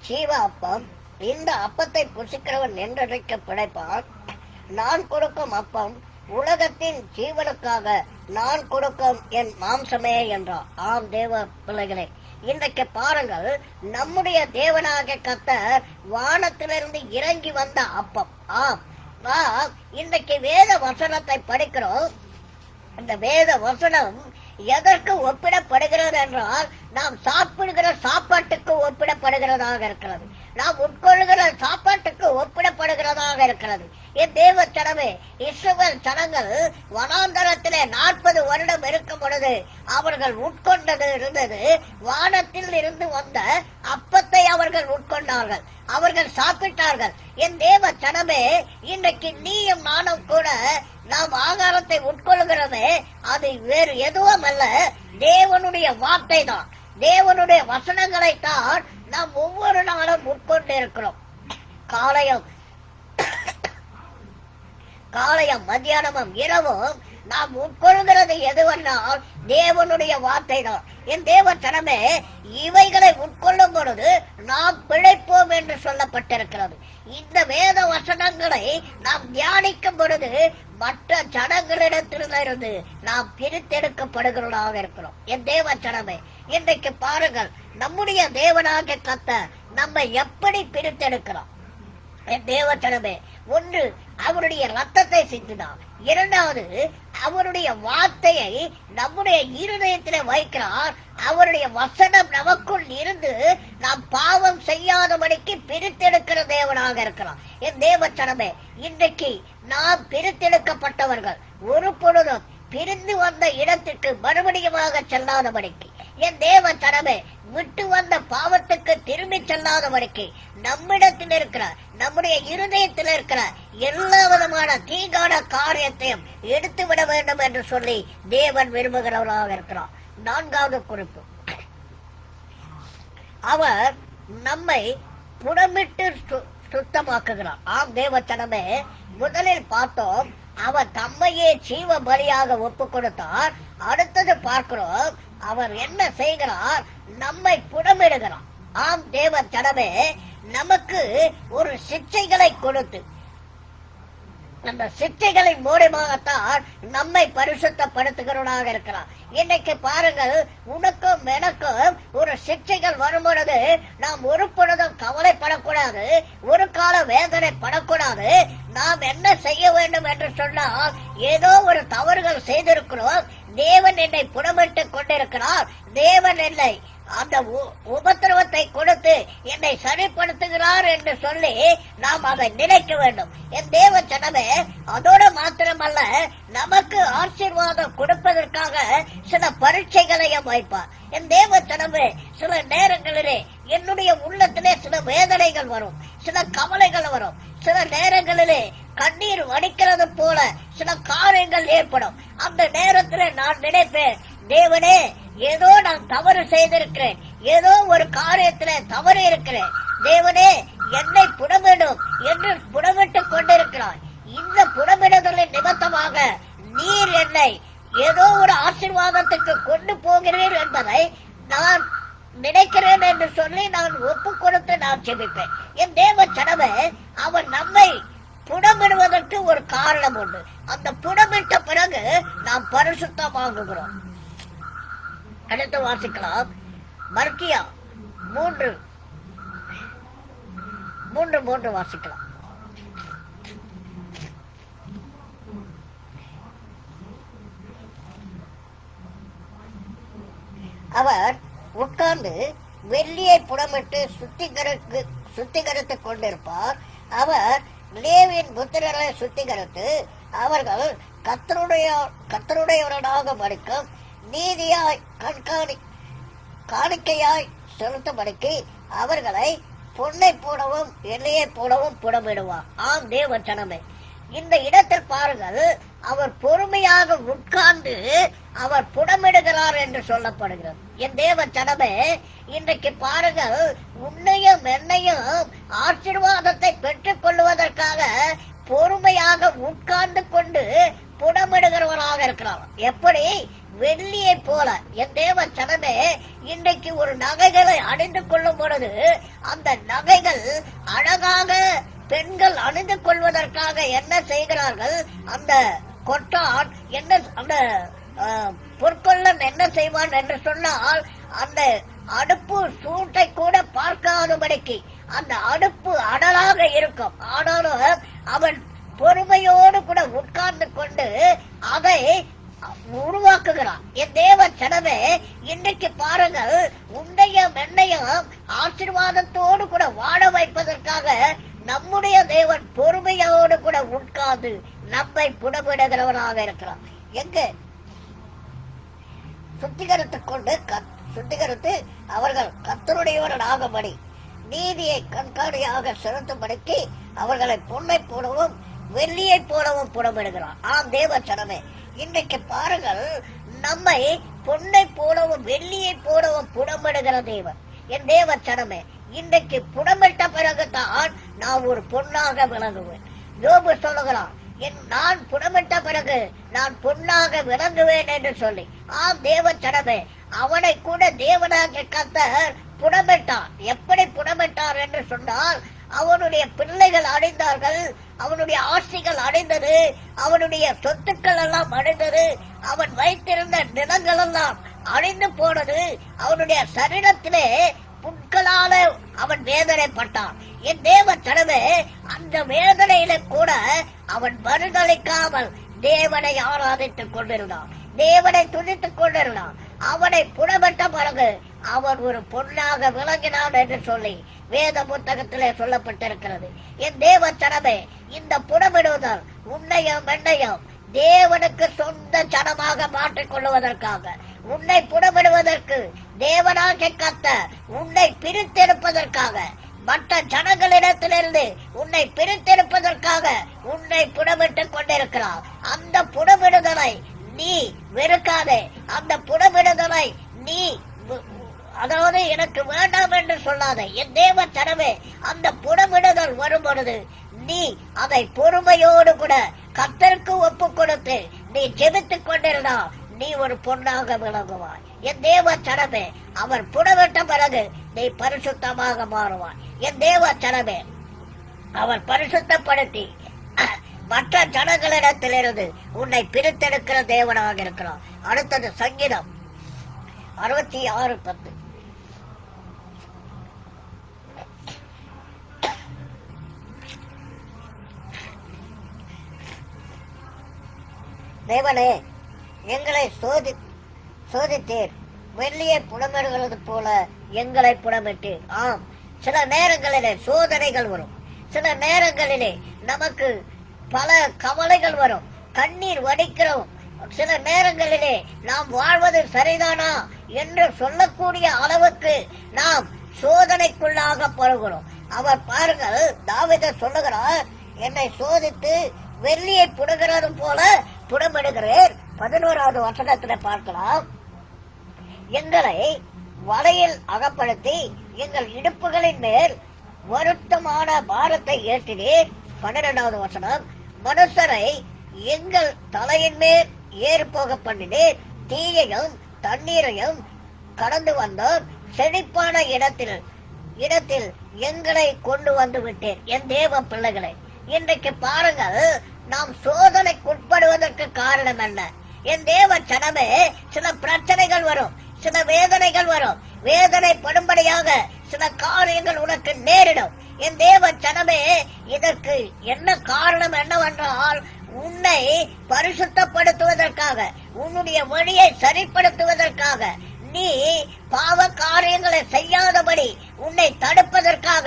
ஜீவ அப்பம். இந்த அப்பத்தை புசிக்கிறவன் என்றழைக்க பிழைப்பான். நான் கொடுக்கும் அப்பம் உலகத்தின் ஜீவனுக்காக நான் கொடுக்கும் என் மாம்சமே என்றார். ஆம் தேவ பிள்ளைகளே, இன்றைக்கு பாருங்கள், நம்முடைய தேவனாக கர்த்தர் வானத்திலிருந்து இறங்கி வந்த அப்பம். ஆம், நாம் இன்றைக்கு வேத வசனத்தை படிக்கிறோம். இந்த வேத வசனம் எதற்கு ஒப்பிடப்படுகிறது என்றால், நாம் சாப்பிடுகிற சாப்பாட்டுக்கு ஒப்பிடப்படுகிறதாக இருக்கிறது. நாம் உட்கொள்கிற சாப்பாட்டுக்கு ஒப்பிடப்படுகிறதாக இருக்கிறது. என் தேவ ஜனமே, இஸ்ரவேல் ஜனங்கள் வனாந்தரத்திலே 40 வருடம் இருக்கும் பொழுது அவர்கள் உட்கொண்டது இருந்தது வானத்தில் இருந்து வந்த அப்பத்தை அவர்கள் உட்கொண்டார்கள், அவர்கள் சாப்பிட்டார்கள். என் தேவ ஜனமே, இன்றைக்கு நீயும் நானும் கூட நாம் ஆகாரத்தை உட்கொள்கிறோமே, அது வேறு எதுவும் அல்ல, தேவனுடைய வார்த்தை தான், தேவனுடைய வசனங்களை தான் நாம் ஒவ்வொரு நாளும் உட்கொண்டு இருக்கிறோம். காலையும் மத்தியானமும் இரவும் நாம் உட்கொள்கிறது எதுவென்றால் தேவனுடைய வார்த்தை தான். என் தேவ ஜனமே, இவைகளை உட்கொள்ளும் பொழுது நாம் பிழைப்போம் என்று சொல்லப்பட்டிருக்கிறது. இந்த வேத வசனங்களை நாம் தியானிக்கும் பொழுது மற்ற ஜனங்களிடத்திலிருந்து நாம் பிரித்தெடுக்கப்படுகிறதாக இருக்கிறோம். என் தேவ ஜனமே, இன்றைக்கு பாருங்கள், நம்முடைய தேவனாக கர்த்தர் நம்மை எப்படி பிரித்தெடுக்கிறோம். என் தேவ ஜனமே, ஒன்று அவருடைய ரத்தத்தை சிந்தினார், இரண்டாவது அவருடைய வார்த்தையை நம்முடைய இருதயத்திலே வைக்கிறார். அவருடைய வசனம் நமக்குள் இருந்து நாம் பாவம் செய்யாதபடிக்கு பிரித்தெடுக்கிற தேவனாக இருக்கிறார். என் தேவ ஜனமே, இன்றைக்கு நாம் பிரித்தெடுக்கப்பட்டவர்கள் ஒரு பொழுதும் பிரிந்து வந்த இடத்திற்கு மறுபடியுமாக செல்லாதபடிக்கு, என் தேவ ஜனமே, விட்டு வந்த பாவத்துக்கு திரும்பி செல்லாதபடிக்கு நம்மிடத்தில் இருக்கிற, நம்முடைய இருதயத்தில் இருக்கிற எல்லா விதமான தீங்கான காரியத்தையும் எடுத்து விட வேண்டும் என்று சொல்லி தேவன் விரும்புகிறவராக இருக்கிறார். 4வது குறிப்பு, அவர் நம்மை புடமிட்டு சுத்தமாக்குகிறார். ஆம் தேவ ஜனமே, முதலில் பார்த்தோம், அவர் தம்மையே ஜீவ பலியாக ஒப்பு கொடுத்தார். அடுத்தது பார்க்கிறோம், அவர் என்ன செய்கிறார், நம்மை புடமிடுகிறார். ஆம் தேவ ஜனமே, நமக்கு ஒரு சிக்ஷைகளை கொடுத்து அந்த சிக்ஷைகளின் மூலமாகத்தான் நம்மை பரிசுத்தப்படுத்துகிறவனாக இருக்கிறார். இன்னைக்கு பாருங்கள், உனக்கும் எனக்கும் ஒரு சிக்ஷைகள் வரும் பொழுது நாம் ஒரு பொழுதும் கவலைப்படக்கூடாது, ஒரு கால வேதனை படக்கூடாது. நாம் என்ன செய்ய வேண்டும் என்று சொன்னால், ஏதோ ஒரு தவறுகள் செய்திருக்கிறோம், தேவன் என்னை புடமிட்டுக் கொண்டிருக்கிறார், தேவன் என்னை அந்த உபத்திரவத்தை கொடுத்து என்னை சரிப்படுத்துகிறார் என்று சொல்லி நாம் அதை நினைக்க வேண்டும். என் தேவ ஜனமே, அதோடு மாத்திரமல்ல, நமக்கு ஆசீர்வாதம் கொடுப்பதற்காக சில பரீட்சைகளையும் வைப்பார். என் தேவ ஜனமே, சில நேரங்களிலே என்னுடைய உள்ளத்திலே சில வேதனைகள் வரும், சில கவலைகள் வரும், சில நேரங்களிலே கண்ணீர் வடிக்கிறது போல சில காரியங்கள் ஏற்படும். அந்த நேரத்தில் நான் நினைப்பேன், தேவனே, ஏதோ நான் தவறு செய்திருக்கிறேன், ஏதோ ஒரு காரியத்துல தவறு இருக்கிறேன், தேவனே என்னை புடமிடும் என்று புடமிட்டுக் கொண்டிருக்கிறார். இந்த புடமிடுதலின் நிமித்தமாக நீர் என்னை ஏதோ ஒரு ஆசீர்வாதத்துக்கு கொண்டு போகிறீர் என்பதை நான் நினைக்கிறேன் என்று சொல்லி நான் ஒப்பு கொடுத்து நான் ஜெபிப்பேன். என் தேவ ஜனமே, அவர் நம்மை புடமிடுவதற்கு ஒரு காரணம் உண்டு. அந்த புடமிட்ட பிறகு நாம் பரிசுத்தமாகுகிறோம். அடுத்து வாசிக்கலாம், மல்கியா 3:3 வாசிக்கலாம். அவர் உட்கார்ந்து வெள்ளியை புடமிட்டு சுத்திகரித்துக் கொண்டிருப்பார். அவர் லேவியின் புத்திரரை சுத்திகரித்து அவர்கள் கர்த்தருடையவராக படிக்கும் நீதியாய் காணிக்கையாய் செலுத்தபடிக்கு அவர்களை பொன்னை போடவும் எல்லையை போடவும் புடமிடுவார். ஆம் தேவ ஜனமே, இந்த இடத்தில் பாருங்கள், அவர் பொறுமையாக உட்கார்ந்து அவர் புடமிடுகிறார் என்று சொல்லப்படுகிறது. என் தேவ ஜனமே, இன்றைக்கு பாருங்கள், உன்னையும் என்னையும் ஆசீர்வாதத்தை பெற்றுக் கொள்வதற்காக பொறுமையாக உட்கார்ந்து கொண்டு புடமிடுகிறவராக இருக்கிறார். எப்படி? வெள்ளியை போல. என் தேவ ஜனமே, இன்றைக்கு ஒரு நகைகளை அணிந்து கொள்ளும் பொழுது அந்த நகைகள் அழகாக பெண்கள் அணிந்து கொள்வதற்காக என்ன செய்கிறார்கள்? அந்த கொட்டான் என்ன, அந்த பொற்கொள்ளன் என்ன செய்வான் என்று சொன்னால், அந்த அடுப்பு சூட்டை கூட பார்க்காதபடிக்கு அந்த அடுப்பு அடலாக இருக்கும். ஆனாலும் அவன் பொறுமையோடு கூட உட்கார்ந்து கொண்டு அதை உருவாக்குகிறான். என் தேவ ஜனமே, இன்றைக்கு பாருங்கள், உன்னையும் என்னையும் ஆசீர்வாதத்தோடு கூட வாழ வைப்பதற்காக நம்முடைய தேவன் பொறுமையோடு கூட உட்கார்ந்து நம்மை புடமிடுகிறவனாக இருக்கிறான். எங்க சுத்திகரித்து அவர்கள் கர்த்தருடையவர்களாகும்படி நீதியை கண்காணியாக செலுத்தும்படிக்கு அவர்களை பொன்னை போலவும் வெள்ளியை போலவும் புடமிடுகிறான். ஆம் தேவ ஜனமே, இன்றைக்கு பாருங்கள், நம்மை பொன்னை போலவும் வெள்ளியை போலவும் புடமிடுகிற தேவன். என் தேவ ஜனமே, இன்றைக்கு புடமிட்ட பிறகுதான் நான் ஒரு பொன்னாக விளங்குவேன். யோபு சொல்லுகிறான், நான் புடமிட்ட பிறகு நான் பொன்னாக விளங்குவேன் என்று சொல்லி. ஆம் தேவ ஜனமே, அவனை கூட தேவனாக கர்த்தர் புடமிட்டார். எப்படி புடமிட்டார் என்று சொன்னால், அவனுடைய பிள்ளைகள் அடைந்தார்கள், அவனுடைய ஆஸ்திகள் அடைந்தது, அவனுடைய சொத்துக்கள் எல்லாம் அடைந்தது, அவன் வைத்திருந்த நிலங்கள் எல்லாம் அழிந்து போனது. அவனுடைய சரீரத்திலே புட்களால அவன் வேதனைப்பட்டான். என் தேவ ஜனமே, அந்த வேதனையில கூட அவன் மறுதளிக்காமல் தேவனை ஆராதித்துக் கொண்டிருந்தான், தேவனை துதித்துக் கொண்டிருந்தான். அவனை புடமிட்ட பிறகு அவன் ஒரு பொன்னாக விளங்கினான் என்று சொல்லி வேத புத்தகத்திலே சொல்லப்பட்டிருக்கிறது. என் தேவ ஜனமே, இந்த புடமிடுவதால் உன்னையும் என்னையும் தேவனுக்கு சொந்த ஜனமாக மாற்றிக் கொள்வதற்காக, உன்னை புடமிடுவதற்கு தேவனாக கர்த்தர் உன்னை பிரித்தெடுப்பதற்காக, மற்ற ஜனங்களிடத்திலிருந்து உன்னை பிரித்தெடுப்பதற்காக உன்னை புடமிட்டுக் கொண்டிருக்கிறார். அந்த புடமிடுதலை நீ வெறுக்காதே. அந்த புடமிடுதலை நீ, அதாவது எனக்கு வேண்டாம் என்று சொல்லாதே. என் தேவ ஜனமே, அந்த புடமிடுதல் வரும் பொழுது நீ அதை பொறுமையோடு கூட கர்த்தருக்கு ஒப்பு கொடுத்து நீ ஜெபித்துக் கொண்டிருந்தா நீ ஒரு பொன்னாக விளங்குவாய். என் தேவ ஜனமே, அவர் புடமிட்ட பிறகு நீ பரிசுத்தமாக மாறுவாய். என் தேவ ஜனமே, அவர் பரிசுத்தப்படுத்தி மற்ற ஜனங்களிடத்திலிருந்து உன்னை பிரித்தெடுக்கிற தேவனாக இருக்கிறார். அடுத்தது சங்கீதம் 66:10. தேவனே, எங்களை சோதித்தீர், வெள்ளியை புடமிடுகிறது போல எங்களை புடமிட்டீர். ஆம், சில நேரங்களிலே சோதனைகள் வரும், சில நேரங்களிலே நமக்கு பல கவலைகள் வரும், கண்ணீர் வடிக்கிறோம். சில நேரங்களிலே நாம் வாழ்வது சரிதானா என்று சொல்லக்கூடிய அளவுக்கு நாம் சோதனைக்குள்ளாக படுகிறோம். அவர் பாருங்கள், தாவீது சொல்லுகிறார், என்னை சோதித்து வெள்ளியை புடுகிறது போல புடமிடுகிறேன். 11வது வசனத்தில் பார்க்கலாம், எங்களை வலையில் அகப்படுத்தி எங்கள் இடுப்புகளின் மேல் வருத்தமான பாரத்தை ஏற்றினீர். 12வது வசனம், மனுஷரை எங்கள் தலையின் மேல் ஏறு போக பண்ணினீர். தீயையும் தண்ணீரையும் கடந்து வந்தோம், செழிப்பான இடத்தில் எங்களை கொண்டு வந்து விட்டேன். என் தேவ பிள்ளைகளை, இன்றைக்கு பாருங்கள், நாம் சோதனைக்குட்படுவதற்கு காரணம் என்ன? என் தேவ ஜனமே, சில பிரச்சனைகள் வரும், சில வேதனைகள் வரும், வேதனைப்படும்படியாக சில காரியங்கள் உனக்கு நேரிடும். என் தேவ ஜனமே, இதற்கு என்ன காரணம் என்னவென்றால், உன்னை பரிசுத்தப்படுத்துவதற்காக, உன்னுடைய வழியை சரிப்படுத்துவதற்காக, நீ பாவ காரியங்களை செய்யாதபடி உன்னை தடுப்பதற்காக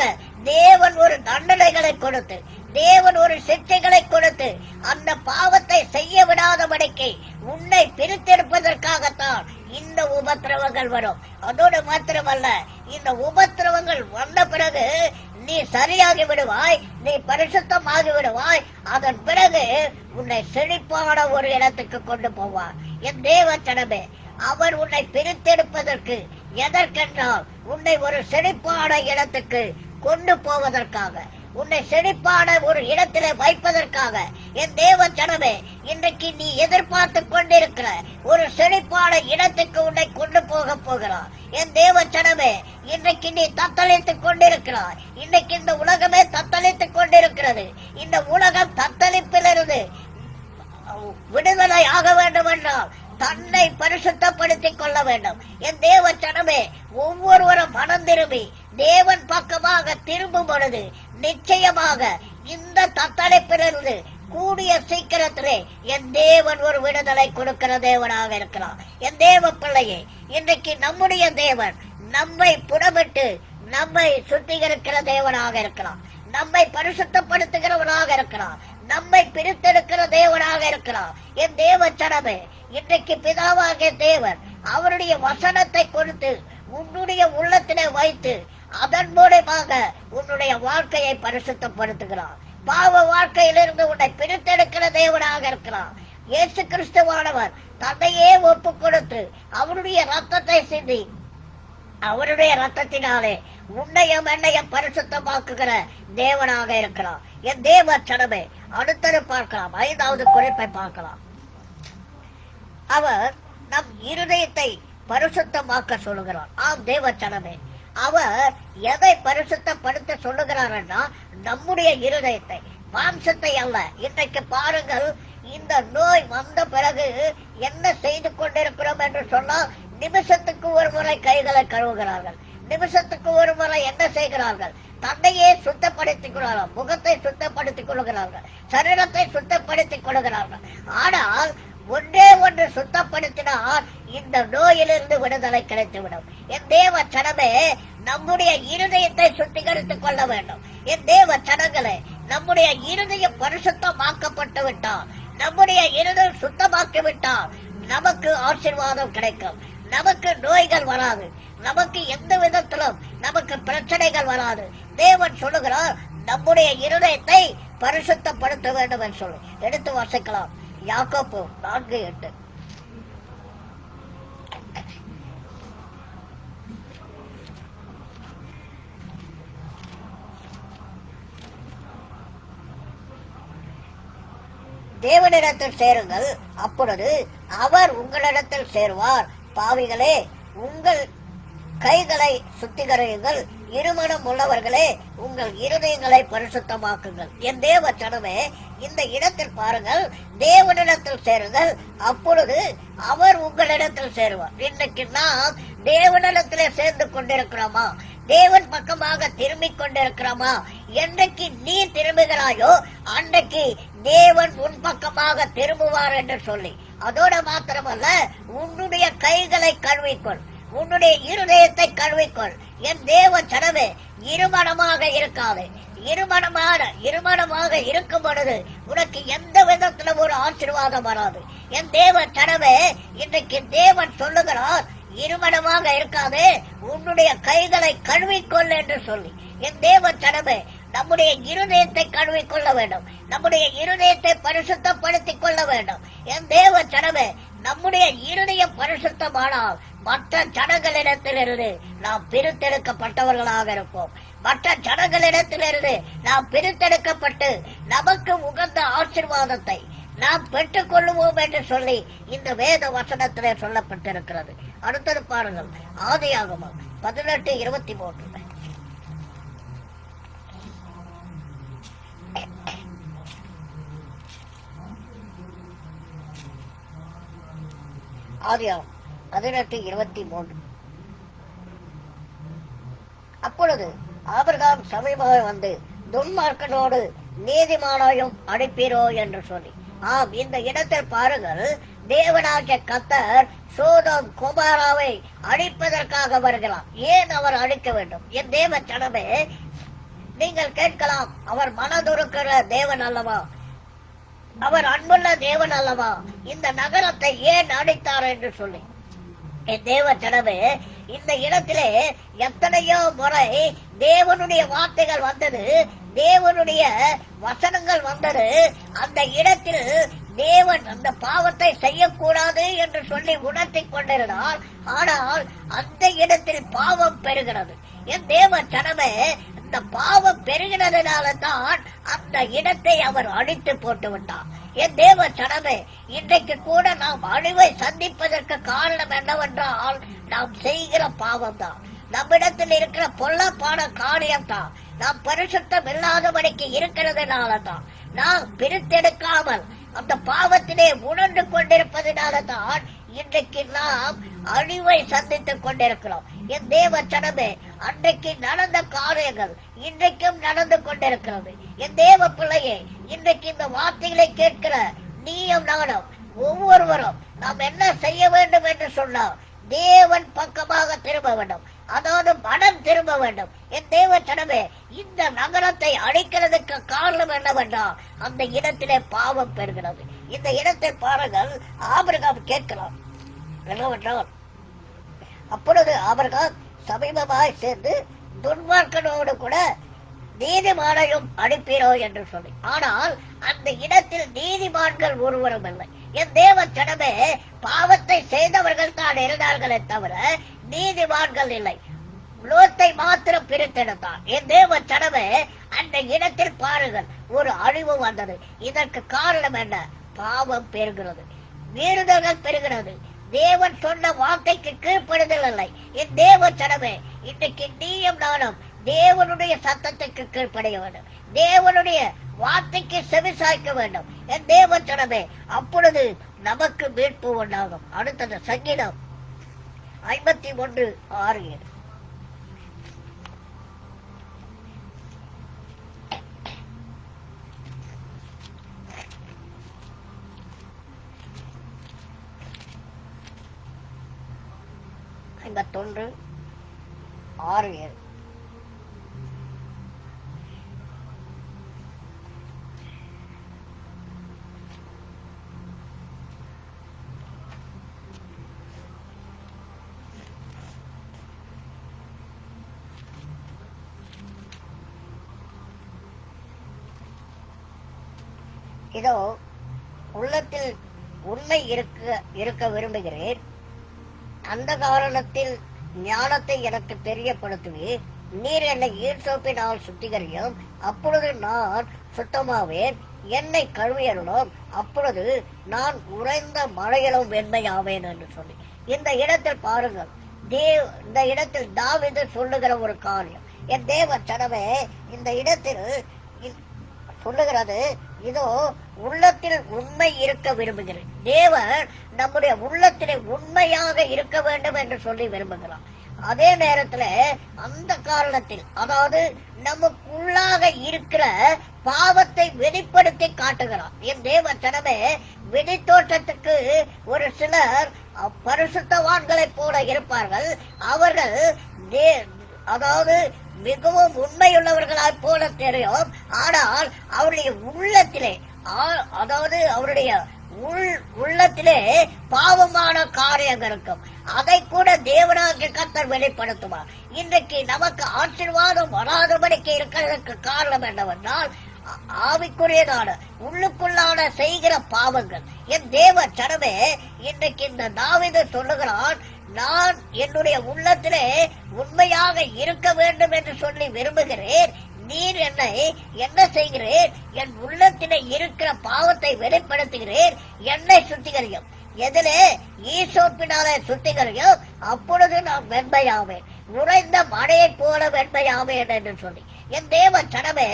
தேவன் ஒரு தண்டனைகளை கொடுத்து, தேவன் ஒரு சிக்ஷைகளை கொடுத்து அந்த பாவத்தை செய்ய விடாதபடிக்கு உன்னை பிரித்தெடுப்பதற்காகத்தான் இந்த உபத்திரவங்கள் வரும். அதோடு மாத்திரமல்ல, இந்த உபத்திரவங்கள் வந்த பிறகு நீ சரியாகி விடுவாய், நீ பரிசுத்தமாகி விடுவாய். அதன் பிறகு உன்னை செழிப்பான ஒரு இடத்துக்கு கொண்டு போவார். என் தேவ ஜனமே, அவர் உன்னை பிரித்தெடுப்பதற்கு எதற்கென்றால் உன்னை ஒரு செழிப்பான இடத்துக்கு கொண்டு போவதற்காக. உன்னை செழிப்பான ஒரு இடத்திலே வைப்பதற்காக என் தேவ ஜனமே, இன்றைக்கு நீ எதிர்பார்த்து கொண்டிருக்கிற ஒரு செழிப்பான இடத்துக்கு உன்னை கொண்டு போகிறார். என் தேவ ஜனமே, இன்றைக்கு நீ தத்தளித்துக் கொண்டிருக்கிறாய். இன்றைக்கு இந்த உலகமே தத்தளித்துக் கொண்டிருக்கிறது. இந்த உலகம் தத்தளிப்பிலிருந்து விடுதலை ஆக வேண்டும் என்றால் தன்னை பரிசுத்தப்படுத்திக் கொள்ள வேண்டும். என் தேவ ஜனமே, ஒவ்வொருவரும் மனம் திரும்பி தேவன் பக்கமாக திரும்பும் பொழுது நிச்சயமாக இந்த தத்தளிப்பிலிருந்து கூடிய சீக்கிரத்திலே என் தேவன் ஒரு விடுதலை கொடுக்கிற தேவனாக இருக்கிறார். என் தேவ பிள்ளையே, இன்றைக்கு நம்முடைய தேவன் நம்மை புடமிட்டு நம்மை சுத்திகரிக்கிற தேவனாக இருக்கிறார். நம்மை பரிசுத்தப்படுத்துகிறவனாக இருக்கிறார். நம்மை பிரித்தெடுக்கிற தேவனாக இருக்கிறார். என் தேவ ஜனமே, இன்றைக்கு பிதாவாகிய தேவன் அவருடைய வசனத்தை கொடுத்து உன்னுடைய உள்ளத்திலே வைத்து அதன் மூலமாக உன்னுடைய வாழ்க்கையை பரிசுத்தப்படுத்துகிறார். பாவ வாழ்க்கையிலிருந்து உன்னை பிரித்தெடுக்கிற தேவனாக இருக்கிறார். இயேசு கிறிஸ்துவானவர் தன்னையே ஒப்பு கொடுத்து அவருடைய ரத்தத்தை சிந்தி அவருடைய ரத்தத்தினாலே உன்னையும் என்னையும் பரிசுத்தமாக்குகிற தேவனாக இருக்கிறார். என் தேவ ஜனமே, அடுத்தது பார்க்கலாம். 5வது குறிப்பை பார்க்கலாம். அவர் நம் இருதயத்தை பரிசுத்தமாக்க சொல்லுகிறார். ஆம் தேவ ஜனமே, அவர் எதை பரிசுத்தப்படுத்த சொல்லுகிறார்னா நம்முடைய இருதயத்தை, மாம்சத்தை அல்ல. இன்றைக்கு பாருங்கள், இந்த நோய் வந்த பிறகு என்ன செய்து கொண்டிருக்கிறோம் என்று சொன்னால், நிமிஷத்துக்கு ஒரு முறை கைகளை கழுவுகிறார்கள். நிமிஷத்துக்கு ஒரு முறை என்ன செய்கிறார்கள்? தன்னையே சுத்தப்படுத்திக் கொள்கிறார்கள். முகத்தை சுத்தப்படுத்திக் கொள்கிறார்கள். சரீரத்தை சுத்தப்படுத்திக் கொள்கிறார்கள். ஆனால் ஒன்றே ஒன்று சுத்தப்படுத்தினால் இந்த நோயிலிருந்து விடுதலை கிடைத்துவிடும். என் தேவ ஜனமே, நம்முடைய இருதயத்தை சுத்திகரித்துக் கொள்ள வேண்டும். என் தேவ ஜனங்களே, நம்முடைய இருதயம் பரிசுத்தமாக்கப்பட்டு விட்டால், நம்முடைய இருதயம் சுத்தமாக்கி விட்டால் நமக்கு ஆசீர்வாதம் கிடைக்கும். நமக்கு நோய்கள் வராது. நமக்கு எந்த விதத்திலும் நமக்கு பிரச்சனைகள் வராது. தேவன் சொல்லுகிறார், நம்முடைய இருதயத்தை பரிசுத்தப்படுத்த வேண்டும் என்று சொல்லி. எடுத்து வாசிக்கலாம். யாக்கோபு 4:8. தேவனிடத்தில் சேருங்கள், அப்பொழுது அவர் உங்களிடத்தில் சேருவார். பாவிகளே, உங்கள் கைகளை சுத்திகரியுங்கள், இருமனம் உள்ளவர்களே, உங்கள் இருதயங்களை பரிசுத்தமாக்குங்கள். என் தேவ ஜனமே, இந்த இடத்தில் பாருங்கள், தேவனிடத்தில் சேருங்கள், அப்பொழுது அவர் உங்களிடத்தில் சேருவார். இன்னைக்கு நாம் தேவனிடத்திலே சேர்ந்து கொண்டிருக்கிறோமா? தேவன் பக்கமாக திரும்பிக் கொண்டிருக்கிறோமா? என்றைக்கு நீ திரும்புகிறாயோ அன்றைக்கு தேவன் உன் பக்கமாக திரும்புவார் என்று சொல்லி, அதோட மாத்திரமல்ல, உன்னுடைய கைகளை கழுவிக்கொள், உன்னுடைய இருதயத்தை கழுவிக்கொள். என் தேவ ஜனமே, இருமனமாக இருக்காது. இருமனமாக இருக்கும் பொழுது உனக்கு எந்த விதத்துல ஒரு ஆசீர்வாதம் வராது. என் தேவ ஜனமே, இன்றைக்கு தேவன் சொல்லுகிறார், இருமனமாக இருக்காது, உன்னுடைய கைகளை கழுவிக்கொள் என்று சொல்லி. என் தேவ ஜனமே, நம்முடைய இருதயத்தை கழுவிக்கொள்ள வேண்டும். நம்முடைய இருதயத்தை பரிசுத்தப்படுத்திக் கொள்ள வேண்டும். என் தேவ ஜனமே, நம்முடைய இருதயம் பரிசுத்தமானால் மற்ற ஜனங்களிடத்திலிருந்து நாம் பிரித்தெடுக்கப்பட்டவர்களாக இருப்போம். மற்ற ஜனங்களிடத்திலிருந்து நாம் பிரித்தெடுக்கப்பட்டு நமக்கு உகந்த ஆசீர்வாதத்தை நாம் பெற்றுக் கொள்ளுவோம் என்று சொல்லி இந்த வேத வசனத்திலே சொல்லப்பட்டிருக்கிறது. அடுத்தது பாருங்கள், ஆதியாகமம் 18:23. ஆதியாகமம் 18:23. அப்பொழுது ஆபிரகாம் சமீபமாக வந்து, துன்மார்க்கனோடு நீதிமானாயும் அனுப்பீரோ என்று சொல்லி. ஆம், இந்த இடத்தில் பாருங்கள், தேவனாகிய கர்த்தர் சோதோம் கொமோராவை அழிப்பதற்காக வருகிறார். ஏன் அவர் அழிக்க வேண்டும்? என் தேவ ஜனமே, நீங்கள் கேட்கலாம், அவர் மனதுருக்கிற தேவன் அல்லவா? அவர் அன்புள்ள தேவன் அல்லவா? இந்த நகரத்தை ஏன் அழித்தார் என்று சொல்லி. என் தேவ ஜனமே, இந்த இடத்திலே எத்தனையோ முறை தேவனுடைய வார்த்தைகள் வந்தது, தேவனுடைய வசனங்கள் வந்தது. அந்த இடத்தில் தேவன் அந்த பாவத்தை செய்யக்கூடாது என்று சொல்லி உணர்த்தி கொண்டிருந்தால், ஆனால் அந்த இடத்தில் பாவம் பெறுகிறது. என் தேவ ஜனமே, இந்த பாவம் பெருகினதுனால தான் அந்த இடத்தை அவர் அடித்து போட்டு விட்டார். என் தேவ சனமே, இன்றைக்கு கூட நாம் அழிவை சந்திப்பதற்கு காரணம் என்னவென்றால் நாம் செய்கிற பாவம் தான். நம்மிடத்தில் இருக்கிற பொல்லாப்பான காரியம் தான். நாம் பரிசுத்தம் இல்லாதபடிக்கு இருக்கிறதுனால தான். நாம் பிரித்தெடுக்காமல் அந்த பாவத்திலே உணர்ந்து கொண்டிருப்பதனால தான் இன்றைக்கு நாம் அழிவை சந்தித்துக் கொண்டிருக்கிறோம். என் தேவ சனமே, அன்றைக்கு நடந்த காரியங்கள் இன்றைக்கும் நடந்து கொண்டிருக்கிறது. என் தேவ பிள்ளையே, இன்றைக்கு இந்த வார்த்தைகளை கேட்கிற நீயும் நானும் ஒவ்வொருவரும் நாம் என்ன செய்ய வேண்டும் என்று சொன்னால் தேவன் பக்கமாக திரும்ப வேண்டும். அதாவது மனம் திரும்ப வேண்டும். என் தேவ சனமே, இந்த நகரத்தை அழிக்கிறதுக்கு காரணம் என்னவென்றால் அந்த இடத்திலே பாவம் பெறுகிறது. இந்த இடத்தில் பாருங்கள், ஆபிரகாம் கேட்கிறான் என்னவென்றால், அப்பொழுது ஆபிரகாம் சமீபமாய் சேர்ந்து துன்மார்க்கனோடு கூட நீதிமானையும் அனுப்பினோ என்று சொல்லி. ஆனால் அந்த இடத்தில் நீதிமான்கள் ஒருவரும் இல்லை. என் தேவ சனமே, பாவத்தை செய்தவர்கள் தான் இருந்தார்களே தவிர நீதிமான்கள் இல்லை. லோத்தை மாத்திரம் பிரித்தெடுத்தான். என் தேவ சனமே, அந்த இடத்தில் பாருங்கள், ஒரு அழிவு வந்தது. இதற்கு காரணம் என்ன? பாவம் பெறுகிறது, மீறுதல்கள் பெறுகிறது. தேவன் சொன்ன வார்த்தைக்கு கீழ்ப்படுதல் இல்லை. என் தேவ சனமே, இன்றைக்கு நீயும் நானும் தேவனுடைய சத்தத்துக்கு கீழ்ப்படைய வேண்டும். தேவனுடைய வார்த்தைக்கு செவிசாய்க்க வேண்டும். என் தேவ சனமே, அப்பொழுது நமக்கு மீட்பு உண்டாகும். அடுத்தது சங்கீதம் 51:6. இதோ உள்ளத்தில் உண்மை இருக்க விரும்புகிறேன். அந்த காரணத்தில் ஞானத்தை எனக்கு தெரியப்படுத்துவேன். நீர் என்னை ஈர்சோப்பினால் சுத்திகரியும், அப்பொழுது நான் சுத்தமாவேன். என்னை கழுவியருளும், அப்பொழுது நான் உறைந்த மழையிலும் வெண்மையாவேன் என்று சொல்லி இந்த இடத்தில் பாருங்கள். இந்த இடத்தில் தாவீது சொல்லுகிற ஒரு காரியம். என் தேவ சனமே, இந்த இடத்தில் சொல்லுகிறது, இதோ உள்ளத்தில் உண்மை இருக்க விரும்புகிறேன். தேவன் நம்முடைய உள்ளத்திலே உண்மையாக இருக்க வேண்டும் என்று சொல்லி விரும்புகிறான். அதே நேரத்துல அந்த காரணத்தில், அதாவது நமக்குள்ளாக இருக்கிற பாவத்தை வெளிப்படுத்தி காட்டுகிறான். என் தேவ சனமே, வெளித்தோற்றத்துக்கு ஒரு சிலர் பரிசுத்தவான்களைப் போல இருப்பார்கள். அவர்கள் அதாவது மிகவும் உண்மையுள்ளவர்களாய் போல தெரியும். ஆனால் அவருடைய உள்ளத்திலே, அதாவது அவருடைய உள்ளத்திலே பாவமான காரியங்கள் இருக்கும். அதை கூட தேவனாகிய கர்த்தர் வெளிப்படுத்துவார். இன்றைக்கு நமக்கு ஆசீர்வாதம் வராதபடிக்கு இருக்கிறதுக்கு காரணம் என்னவென்றால் ஆவிக்குரியதான உள்ளுக்குள்ளான செய்கிற பாவங்கள். என் தேவ சனமே, இன்றைக்கு இந்த தாவீது சொல்லுகிறான், நான் என்னுடைய உள்ளத்திலே உண்மையாக இருக்க வேண்டும் என்று சொல்லி விரும்புகிறேன். நீர் என்னை என்ன செய்கிறேன்? என் உள்ளத்திலே இருக்கிற பாவத்தை வெளிப்படுத்துகிறேன். என்னை சுத்திகரியும். எதிலே? ஈசோப்பினாலே சுத்திகரியும், அப்பொழுது நான் வெண்மையாவேன், உறைந்த மழையை போல வெண்மையாவேன் என்று சொல்லி. என் தேவ சனமே,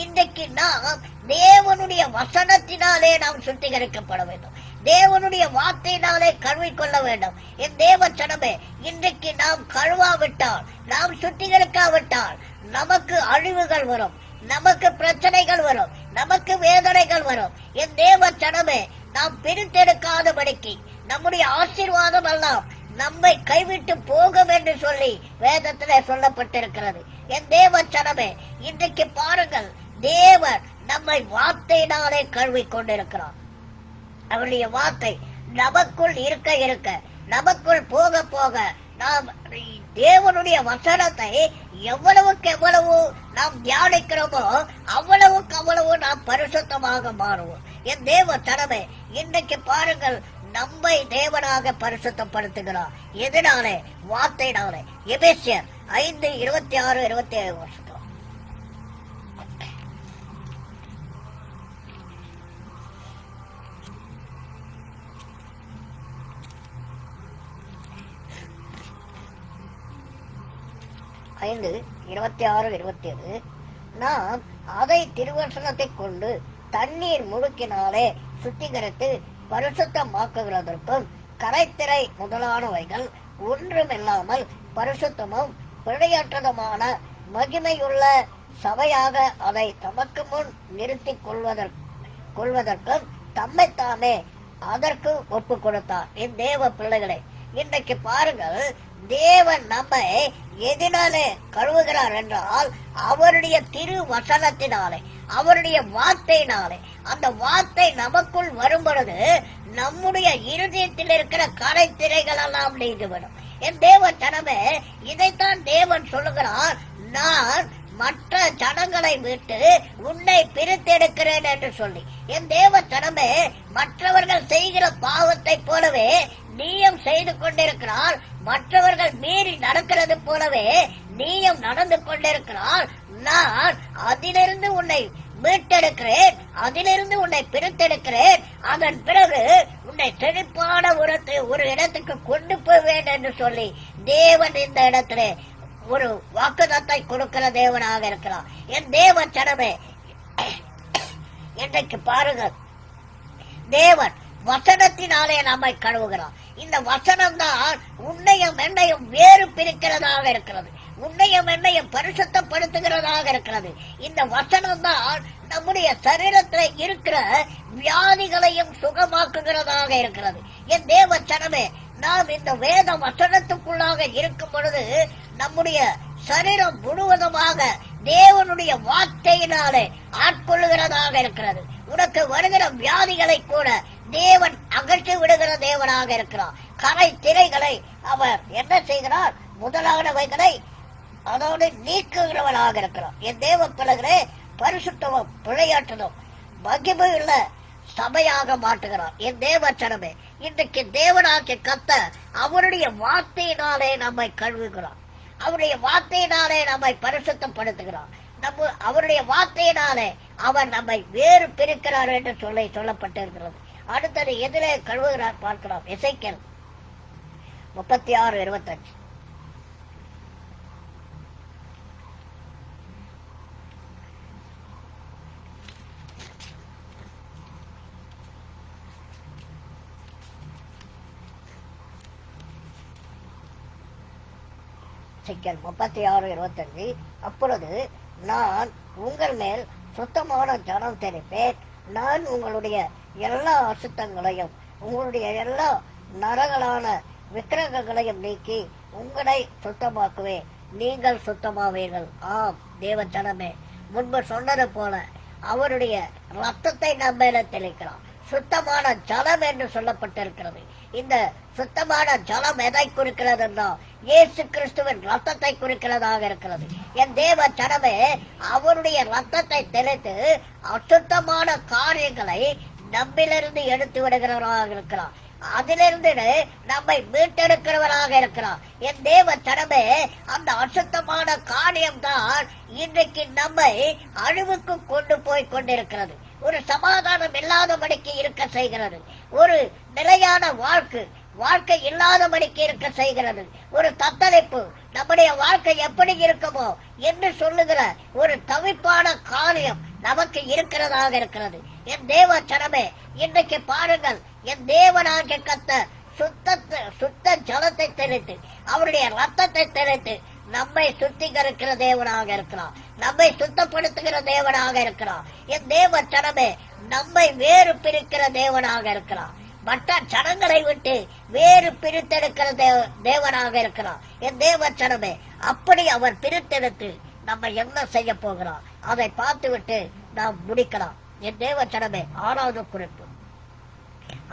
இன்றைக்கு நாம் தேவனுடைய வசனத்தினாலே நாம் சுத்திகரிக்கப்பட வேண்டும். தேவனுடைய வார்த்தையினாலே கழுவிக்கொள்ள வேண்டும். என் தேவ சனமே, இன்றைக்கு நாம் கழுவாவிட்டால், நாம் சுத்திகரிக்காவிட்டால் நமக்கு அழிவுகள் வரும், நமக்கு பிரச்சனைகள் வரும், நமக்கு வேதனைகள் வரும். என் தேவ சனமே, நாம் பிரித்தெடுக்காதபடிக்கு நம்முடைய ஆசீர்வாதம் எல்லாம் நம்மை கைவிட்டு போகும் என்று சொல்லி வேதத்திலே சொல்லப்பட்டிருக்கிறது. என் தேவ சனமே, இன்றைக்கு பாருங்கள், தேவன் நம்மை வார்த்தையினாலே கழுவி கொண்டிருக்கிறார். அவருடைய வார்த்தை நமக்குள் இருக்க இருக்க, நமக்குள் போக போக, நாம் தேவனுடைய வசனத்தை எவ்வளவுக்கு எவ்வளவு நாம் தியானிக்கிறோமோ அவ்வளவுக்கு அவ்வளவு நாம் பரிசுத்தமாக மாறுவோம். என் தேவ சனமே, இன்றைக்கு பாருங்கள், நம்மை தேவனாக பரிசுத்தப்படுத்துகிறார். எதனாலே? வார்த்தையினாலே. எபேசியர் 5:26-27 வருஷம். 5:26-27 நாம் அதை திருவசனத்தை கொண்டு தண்ணீர் முழுக்கினாலே சுத்திகரித்து பரிசுத்தமாக்குகிறதற்கும் கரைத்திரை முதலானவைகள் ஒன்றுமில்லாமல் பரிசுத்தமும் பிழையற்றதுமான மகிமையுள்ள சபையாக அதை தமக்கு முன் நிறுத்திக் கொள்வதற்கும் தம்மைத்தாமே அதற்கு ஒப்பு கொடுத்தார். என் தேவ பிள்ளைகளே, இன்றைக்கு பாருங்கள், தேவன் நம்மை எதினாலே கழுவுகிறார் என்றால் அவருடைய திரு வசனத்தினாலே, அவருடைய வார்த்தையினாலே. அந்த வார்த்தை நமக்குள் வரும் பொழுது நம்முடைய இருதயத்தில் இருக்கிற கரை திரைகள் எல்லாம் நீங்கிவிடும். என் தேவ ஜனமே, இதைத்தான் தேவன் சொல்லுகிறார், நான் மற்ற ஜனங்களை விட்டு உன்னை பிரித்தெடுக்கிறேன் என்று சொல்லி. என் தேவ ஜனமே, மற்றவர்கள் செய்கிற பாவத்தை போலவே நீயும் செய்து கொண்டிருக்கிறார். மற்றவர்கள் மீறி நடக்கிறது போலவே நீயும் நடந்து கொண்டிருக்கிறார். நான் அதிலிருந்து உன்னை மீட்டெடுக்கிறேன், அதிலிருந்து உன்னை பிரித்தெடுக்கிறேன். அதன் பிறகு உன்னை செழிப்பான ஒரு இடத்துக்கு கொண்டு போவேன் என்று சொல்லி தேவன் இந்த இடத்திலே ஒரு வாக்குதத்தை கொடுக்கிற தேவனாக இருக்கிறார். என் தேவ ஜனமே, இன்றைக்கு பாருங்கள், தேவன் வசனத்தினாலே நம்மை கழுவுகிறார். இந்த வசனம் தான் உன்னையும் என்னையும் வேறு பிரிக்கிறதாக இருக்கிறது, உன்னையும் என்னையும் பரிசுத்தப்படுத்துகிறதாக இருக்கிறது. இந்த வசனம் தான் நம்முடைய சரீரத்தில் இருக்கிற வியாதிகளையும் சுகமாக்குகிறதாக இருக்கிறது. என் தேவ ஜனமே, நாம் இந்த வேத வசனத்துக்குள்ளாக இருக்கும் பொழுது நம்முடைய சரீரம் முழுவதுமாக தேவனுடைய வார்த்தையினாலே ஆட்கொள்ளுகிறதாக இருக்கிறது. உனக்கு வருகிற வியாதிகளை கூட தேவன் அகற்றி விடுகிற தேவனாக இருக்கிறார். கரை திரைகளை அவர் என்ன செய்கிறார்? முதலானவைகளை அதோடு நீக்குகிறவனாக இருக்கிறார். என் தேவ பிள்ளைகளே, பரிசுத்தமும் பிழையாற்றதும் மகிமையுள்ள சபையாக மாற்றுகிறார். என் தேவ ஜனமே, இன்றைக்கு தேவனாகிய கர்த்தர் அவருடைய வார்த்தையினாலே நம்மை கழுவுகிறார், அவருடைய வார்த்தையினாலே நம்மை பரிசுத்தப்படுத்துகிறார். அவருடைய வார்த்தையினாலே அவர் நம்மை வேறு பிரிக்கிறார் என்று சொல்லப்பட்டிருக்கிறது. அடுத்தது எதிரே கழுவுகிறார் பார்க்கலாம். எசேக்கியேல் 36:25. எசேக்கியேல் 36:25. அப்பொழுது நான் உங்கள் மேல் சுத்தமான ஜனம் தெரிப்பேன், நான் உங்களுடைய எல்லா அசுத்தங்களையும் உங்களுடைய எல்லா நரகலான விக்கிரகங்களையும் நீக்கி உங்களை சுத்தமாக்குவேன், நீங்கள் சுத்தமாவீர்கள். ஆம் தேவ ஜனமே, முன்பு சொன்னது போல அவருடைய ரத்தத்தை நம்ம மேல தெளிக்கிறார். சுத்தமான ஜலம் என்று சொல்லப்பட்டிருக்கிறது. இந்த சுத்தமான ஜலம் எதை குறிக்கிறதுன்னா இயேசு கிறிஸ்துவின் ரத்தத்தை குறிக்கிறதாக இருக்கிறது. என் தேவ ஜனமே, அவருடைய ரத்தத்தை தெளித்து அசுத்தமான காரியங்களை நம்மிலிருந்து எடுத்து விடுகிறவராக இருக்கிறார், அதிலிருந்து நம்மை மீட்டெடுக்கிறவராக இருக்கிறார். என் தேவ ஜனமே, அந்த அசுத்தமான காரியம்தான் இன்றைக்கு நம்மை அழிவுக்கு கொண்டு போய் கொண்டிருக்கிறது, ஒரு சமாதானம் இல்லாதபடிக்கு இருக்க செய்கிறது, ஒரு நிலையான வாழ்க்கை இல்லாதபடிக்கு இருக்க செய்கிறது, ஒரு தத்தளிப்பு, நம்முடைய வாழ்க்கை எப்படி இருக்குமோ என்று சொல்லுகிற ஒரு தவிப்பான காரியம் நமக்கு இருக்கிறதாக இருக்கிறது. என் தேவ ஜனமே, இன்றைக்கு பாருங்கள், என் தேவனாகிய கர்த்தர் சுத்த ஜலத்தை தெளித்து அவருடைய ரத்தத்தை தெளித்து நம்மை சுத்திகரிக்கிற தேவனாக இருக்கிறார், நம்மை சுத்தப்படுத்துகிற தேவனாக இருக்கிறார். என் தேவ ஜனமே, நம்மை வேறு பிரிக்கிற தேவனாக இருக்கிறார், மற்ற ஜனங்களை விட்டு வேறு பிரித்தெடுக்கிற தேவனாக இருக்கிறார். என் தேவ ஜனமே, அப்படி அவர் பிரித்தெடுத்து நம்ம என்ன செய்ய போகிறார் அதை பார்த்து விட்டு நாம் முடிக்கலாம். என் தேவ ஜனமே, 6வது குறிப்பு,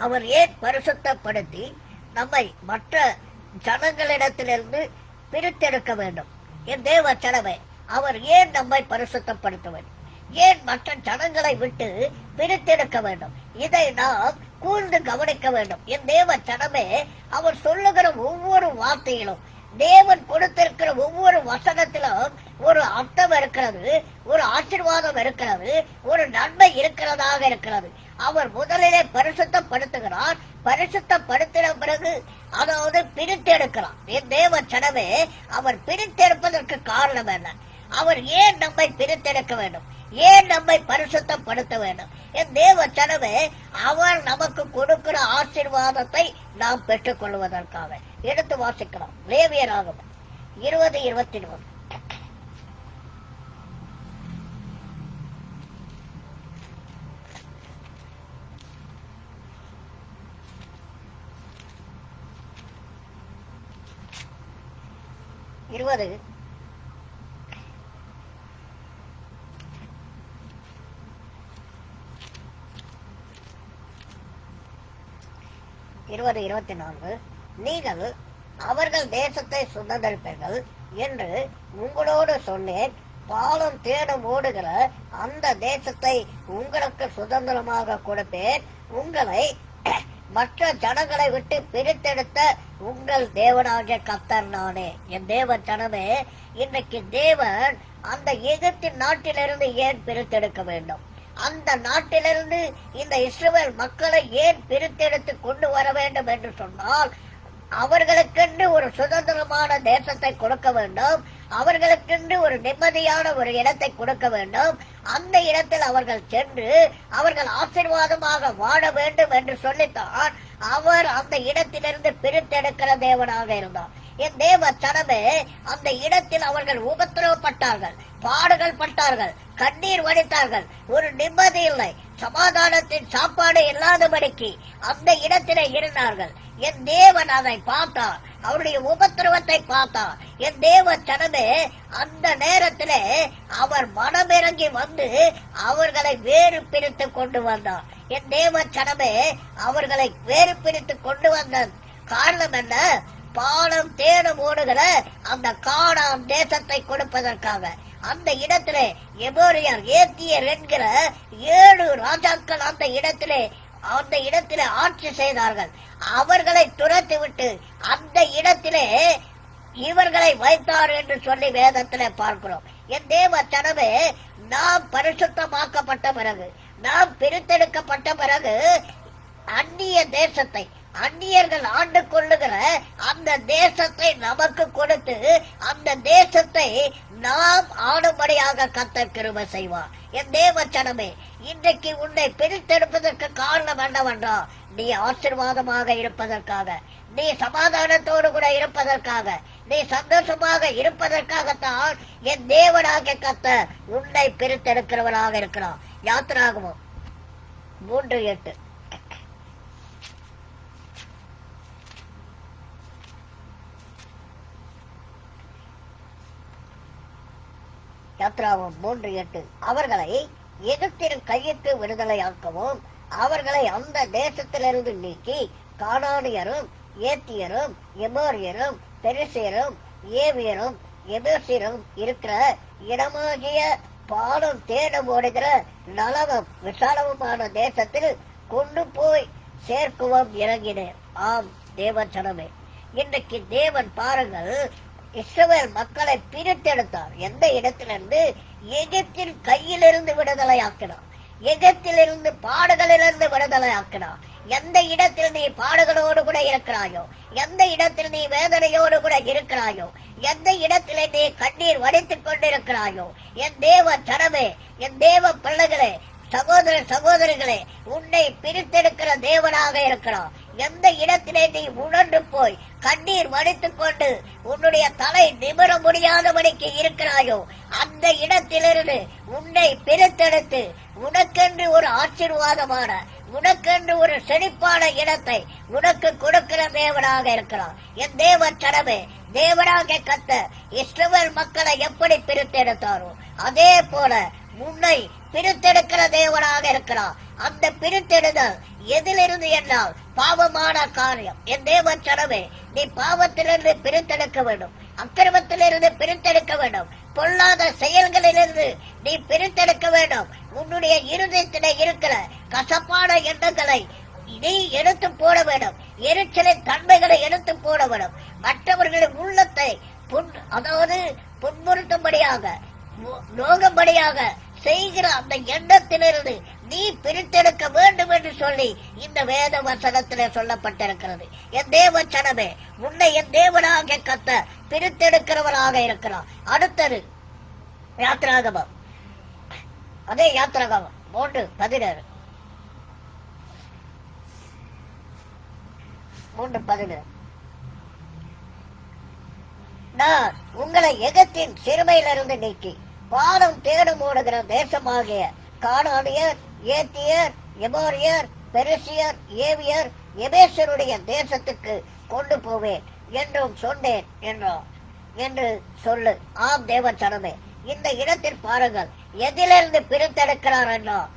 அவர் ஏன் பரிசுத்தப்படுத்தி நம்மை மற்ற ஜனங்களிடத்திலிருந்து பிரித்தெடுக்க வேண்டும்? என் தேவ ஜனமே, அவர் ஏன் நம்மை பரிசுத்தப்படுத்த வேண்டும்? ஏன் மற்ற ஜனங்களை விட்டு பிரித்தெடுக்க வேண்டும்? இதை நாம் கூர்ந்து கவனிக்க வேண்டும். என் தேவ ஜனமே, அவர் சொல்லுகிற ஒவ்வொரு வார்த்தையிலும், தேவன் கொடுத்திருக்கிற ஒவ்வொரு வசனத்திலும் ஒரு அர்த்தம் இருக்கிறது, ஒரு ஆசீர்வாதம் இருக்கிறது, ஒரு நன்மை இருக்கிறதாக இருக்கிறது. அவர் முதலிலே பரிசுத்தப்படுத்துகிறார், பரிசுத்தப்படுத்தின பிறகு அதாவது பிரித்தெடுக்கலாம். என் தேவ சனமே, அவர் பிரித்தெடுப்பதற்கு காரணம் என்ன? அவர் ஏன் நம்மை பிரித்தெடுக்க வேண்டும்? ஏன் நம்மை பரிசுத்தப்படுத்த வேண்டும்? என் தேவ சனமே, அவர் நமக்கு கொடுக்கிற ஆசீர்வாதத்தை நாம் பெற்றுக் கொள்வதற்காக. எடுத்து வாசிக்கலாம். லேவியராகமம் 20:24. இருபது 24. நீங்கள் அவர்கள் தேசத்தை சுதந்திரிப்பீர்கள் என்று உங்களோடு சொன்னேன். பாலும் தேடும் ஓடுகிற அந்த தேசத்தை உங்களுக்கு சுதந்திரமாக கொடுப்பேன். உங்களை மற்ற ஜனங்களை விட்டு பிரித்தெடுத்த உங்கள் தேவனாகிய கர்த்தர் நானே. என் தேவ ஜனமே, இன்னைக்கு தேவன் அந்த எகிப்தின் நாட்டிலிருந்து ஏன் பிரித்தெடுக்க வேண்டும்? அந்த நாட்டிலிருந்து இந்த இஸ்ரவேல் மக்களை ஏன் பிரித்தெடுத்து கொண்டு வர வேண்டும் என்று சொன்னால், அவர்களுக்கென்று ஒரு சுதந்திரமான தேசத்தை கொடுக்க வேண்டும். அவர்களுக்கென்று ஒரு நிம்மதியான ஒரு இடத்தை கொடுக்க வேண்டும். அந்த இடத்தில் அவர்கள் சென்று அவர்கள் ஆசீர்வாதமாக வாழ வேண்டும் என்று சொல்லித்தான் அவர் அந்த இடத்திலிருந்து பிரித்தெடுக்கிற தேவனாக இருந்தார். என் தேவ சனமே, அந்த இடத்தில் அவர்கள் உபத்திரவப்பட்டார்கள், பாடுகள் பட்டார்கள், கண்ணீர் வடித்தார்கள். ஒரு நிம்மதி இல்லை, சமாதானத்தின் சாப்பாடு இல்லாதபடிக்கு அந்த இடத்திலே இருந்தார்கள். என் தேவன் அதை பார்த்தார், அவருடைய உபத்திரவத்தை பார்த்தார். என் தேவ சனமே, அந்த நேரத்திலே அவர் மனமிறங்கி வந்து அவர்களை வேறு பிரித்து கொண்டு வந்தார். என் தேவ சனமே, அவர்களை வேறு பிரித்து கொண்டு வந்த காரணம் என்ன? பாலம் தேடும் ஓடுகிற அந்த கானான் தேசத்தை கொடுப்பதற்காக. அந்த இடத்திலே எமோரியர், ஏத்தியர் என்கிற 7 ராஜாக்கள் அந்த இடத்திலே ஆட்சி செய்தார்கள். அவர்களை துரத்தி விட்டு அந்த இடத்திலே இவர்களை வைத்தார் என்று சொல்லி வேதத்திலே பார்க்கிறோம். என் தேவ சனமே, நாம் பரிசுத்தமாக்கப்பட்ட பிறகு, நாம் பிரித்தெடுக்கப்பட்ட பிறகு அந்நிய தேசத்தை, அந்நியர்கள் ஆண்டு கொள்ளுகிற அந்த தேசத்தை நமக்கு கொடுத்து அந்த தேசத்தை நாம் ஆடும்படியாக கர்த்தர் கிருபை செய்வார். என் தேவ சனமே, இன்றைக்கு உன்னை பிரித்தெடுப்பதற்கு காரணம் என்னவென்றால், நீ ஆசீர்வாதமாக இருப்பதற்காக, நீ சமாதானத்தோடு கூட இருப்பதற்காக, நீ சந்தோஷமாக இருப்பதற்காகத்தான் என் தேவனாக கர்த்தர் உன்னை பிரித்தெடுக்கிறவராக இருக்கிறார். யாத்திராகமம் 3:8. யாத்திராகமம் 3:8. அவர்களை எகிப்தின் கையிட்டு விடுதலையாக்கவும் அவர்களை அந்த தேசத்திலிருந்து நீக்கி கானானியரும், ஏத்தியரும், எமோரியரும், பெரிசியரும், ஏவியரும், எபேசியரும் இருக்கிற இடமாகிய பாலும் தேடும் ஓடுகிற நலவும் விசாலமுமான தேசத்தில் கொண்டு போய் சேர்க்குவோம் இறங்கினேன். ஆம் தேவ சனமே, இன்றைக்கு தேவன் பாருங்கள், இஸ்ரவேல் மக்களை பிரித்தெடுத்தார். எந்த இடத்திலிருந்து? எகிப்தின் கையிலிருந்து விடுதலை ஆக்கினார். எகிப்திலிருந்து, பாடுகளிலிருந்து விடுதலை ஆக்கினார். எந்த இடத்தில் நீ பாடுகளோடு கூட இருக்கிறாயோ, எந்த இடத்தில் நீ வேதனையோடு கூட இருக்கிறாயோ, எந்த இடத்திலே நீ கண்ணீர் வடித்துக் கொண்டிருக்கிறாயோ, என் தேவ சனமே, என் தேவ பிள்ளைகளே, சகோதர சகோதரிகளே, உன்னை பிரித்தெடுக்கிற தேவனாக இருக்கிறார். எந்த இடத்திலே நீ உணர்ந்து போய் கண்ணீர் வடித்துக் கொண்டு உன்னுடைய தலை நிமிர முடியாதபடிக்கு இருக்கிறாயோ, அந்த இடத்திலிருந்து உன்னை பிரித்தெடுத்து உனக்கென்று ஒரு ஆசீர்வாதமான, உனக்கென்று ஒரு செழிப்பான இடத்தை உனக்கு கொடுக்கிற தேவனாக இருக்கிறார். என் தேவ சனமே, தேவனாக கர்த்தர் இஸ்ரவேல் மக்களை எப்படி பிரித்தெடுத்தாரோ அதே போல உன்னை பிரித்தெடுக்கிற தேவனாக இருக்கிறார். அந்த பிரித்தெடுதல் எதிலிருந்து என்றால் பாவமான காரியம். என் தேவ சனமே, நீ பாவத்திலிருந்து பிரித்தெடுக்க வேண்டும், அக்கிரமத்திலிருந்து பிரித்தெடுக்க வேண்டும், பொல்லாத செயல்களிலிருந்து நீ பிரித்தெடுக்க வேண்டும். உன்னுடைய இருதயத்திலே இருக்கிற கசப்பான எண்ணங்களை நீ எடுத்து போட வேண்டும். எரிச்சலின் தன்மைகளை எடுத்து போட வேண்டும். மற்றவர்களின் உள்ளத்தை அதாவது புண்புறுத்தும்படியாக, நோகும்படியாக செய்கிற அந்த எண்ணத்திலிருந்து நீ பிரித்தெடுக்க வேண்டும் என்று சொல்லி இந்த வேத வசனத்திலே சொல்லப்பட்டிருக்கிறது. என் தேவ சனமே, உன்னை என் தேவனாக கத்த பிரித்தெடுக்கிறவராக இருக்கிறார். அடுத்தது யாத்திராகமம், அதே யாத்திராகமம் 3:16. 3:16. நான் உங்களை எகத்தின் சிறுமையிலிருந்து நீக்கி பாடம் தேடும் ஓடுகிற தேசமாகிய கானானியர், ஏத்தியர், எமோரியர், பெருசியர், ஏவியர், எபேசருடைய தேசத்துக்கு கொண்டு போவேன் என்றும் சொன்னேன் என்றார் என்று சொல்லு. ஆம் தேவ சனமே, இந்த இடத்தில் பாருங்கள், எதிலிருந்து பிரித்தெடுக்கிறார் என்றார்.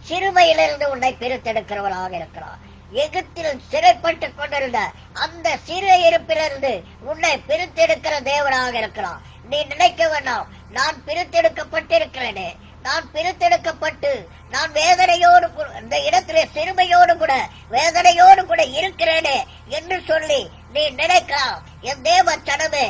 சிறுமையிலிருந்து உன்னை பிரித்தெடுக்கிறவராக இருக்கிறார். எகிப்தில் சிறைப்பட்டுக் கொண்டிருந்த அந்த சிறை இருப்பிலிருந்து உன்னை பிரித்தெடுக்கிற தேவனாக இருக்கிறார். நீ நினைக்க வேண்டாம், நான் பிரித்தெடுக்கப்பட்டிருக்கிறேனே, நான் பிரித்தெடுக்கப்பட்டு நான் வேதனையோடு இந்த இடத்திலே சிறுமையோடு கூட வேதனையோடு கூட இருக்கிறேனே என்று சொல்லி நீ நினைக்கலாம். என் தேவ சனமே,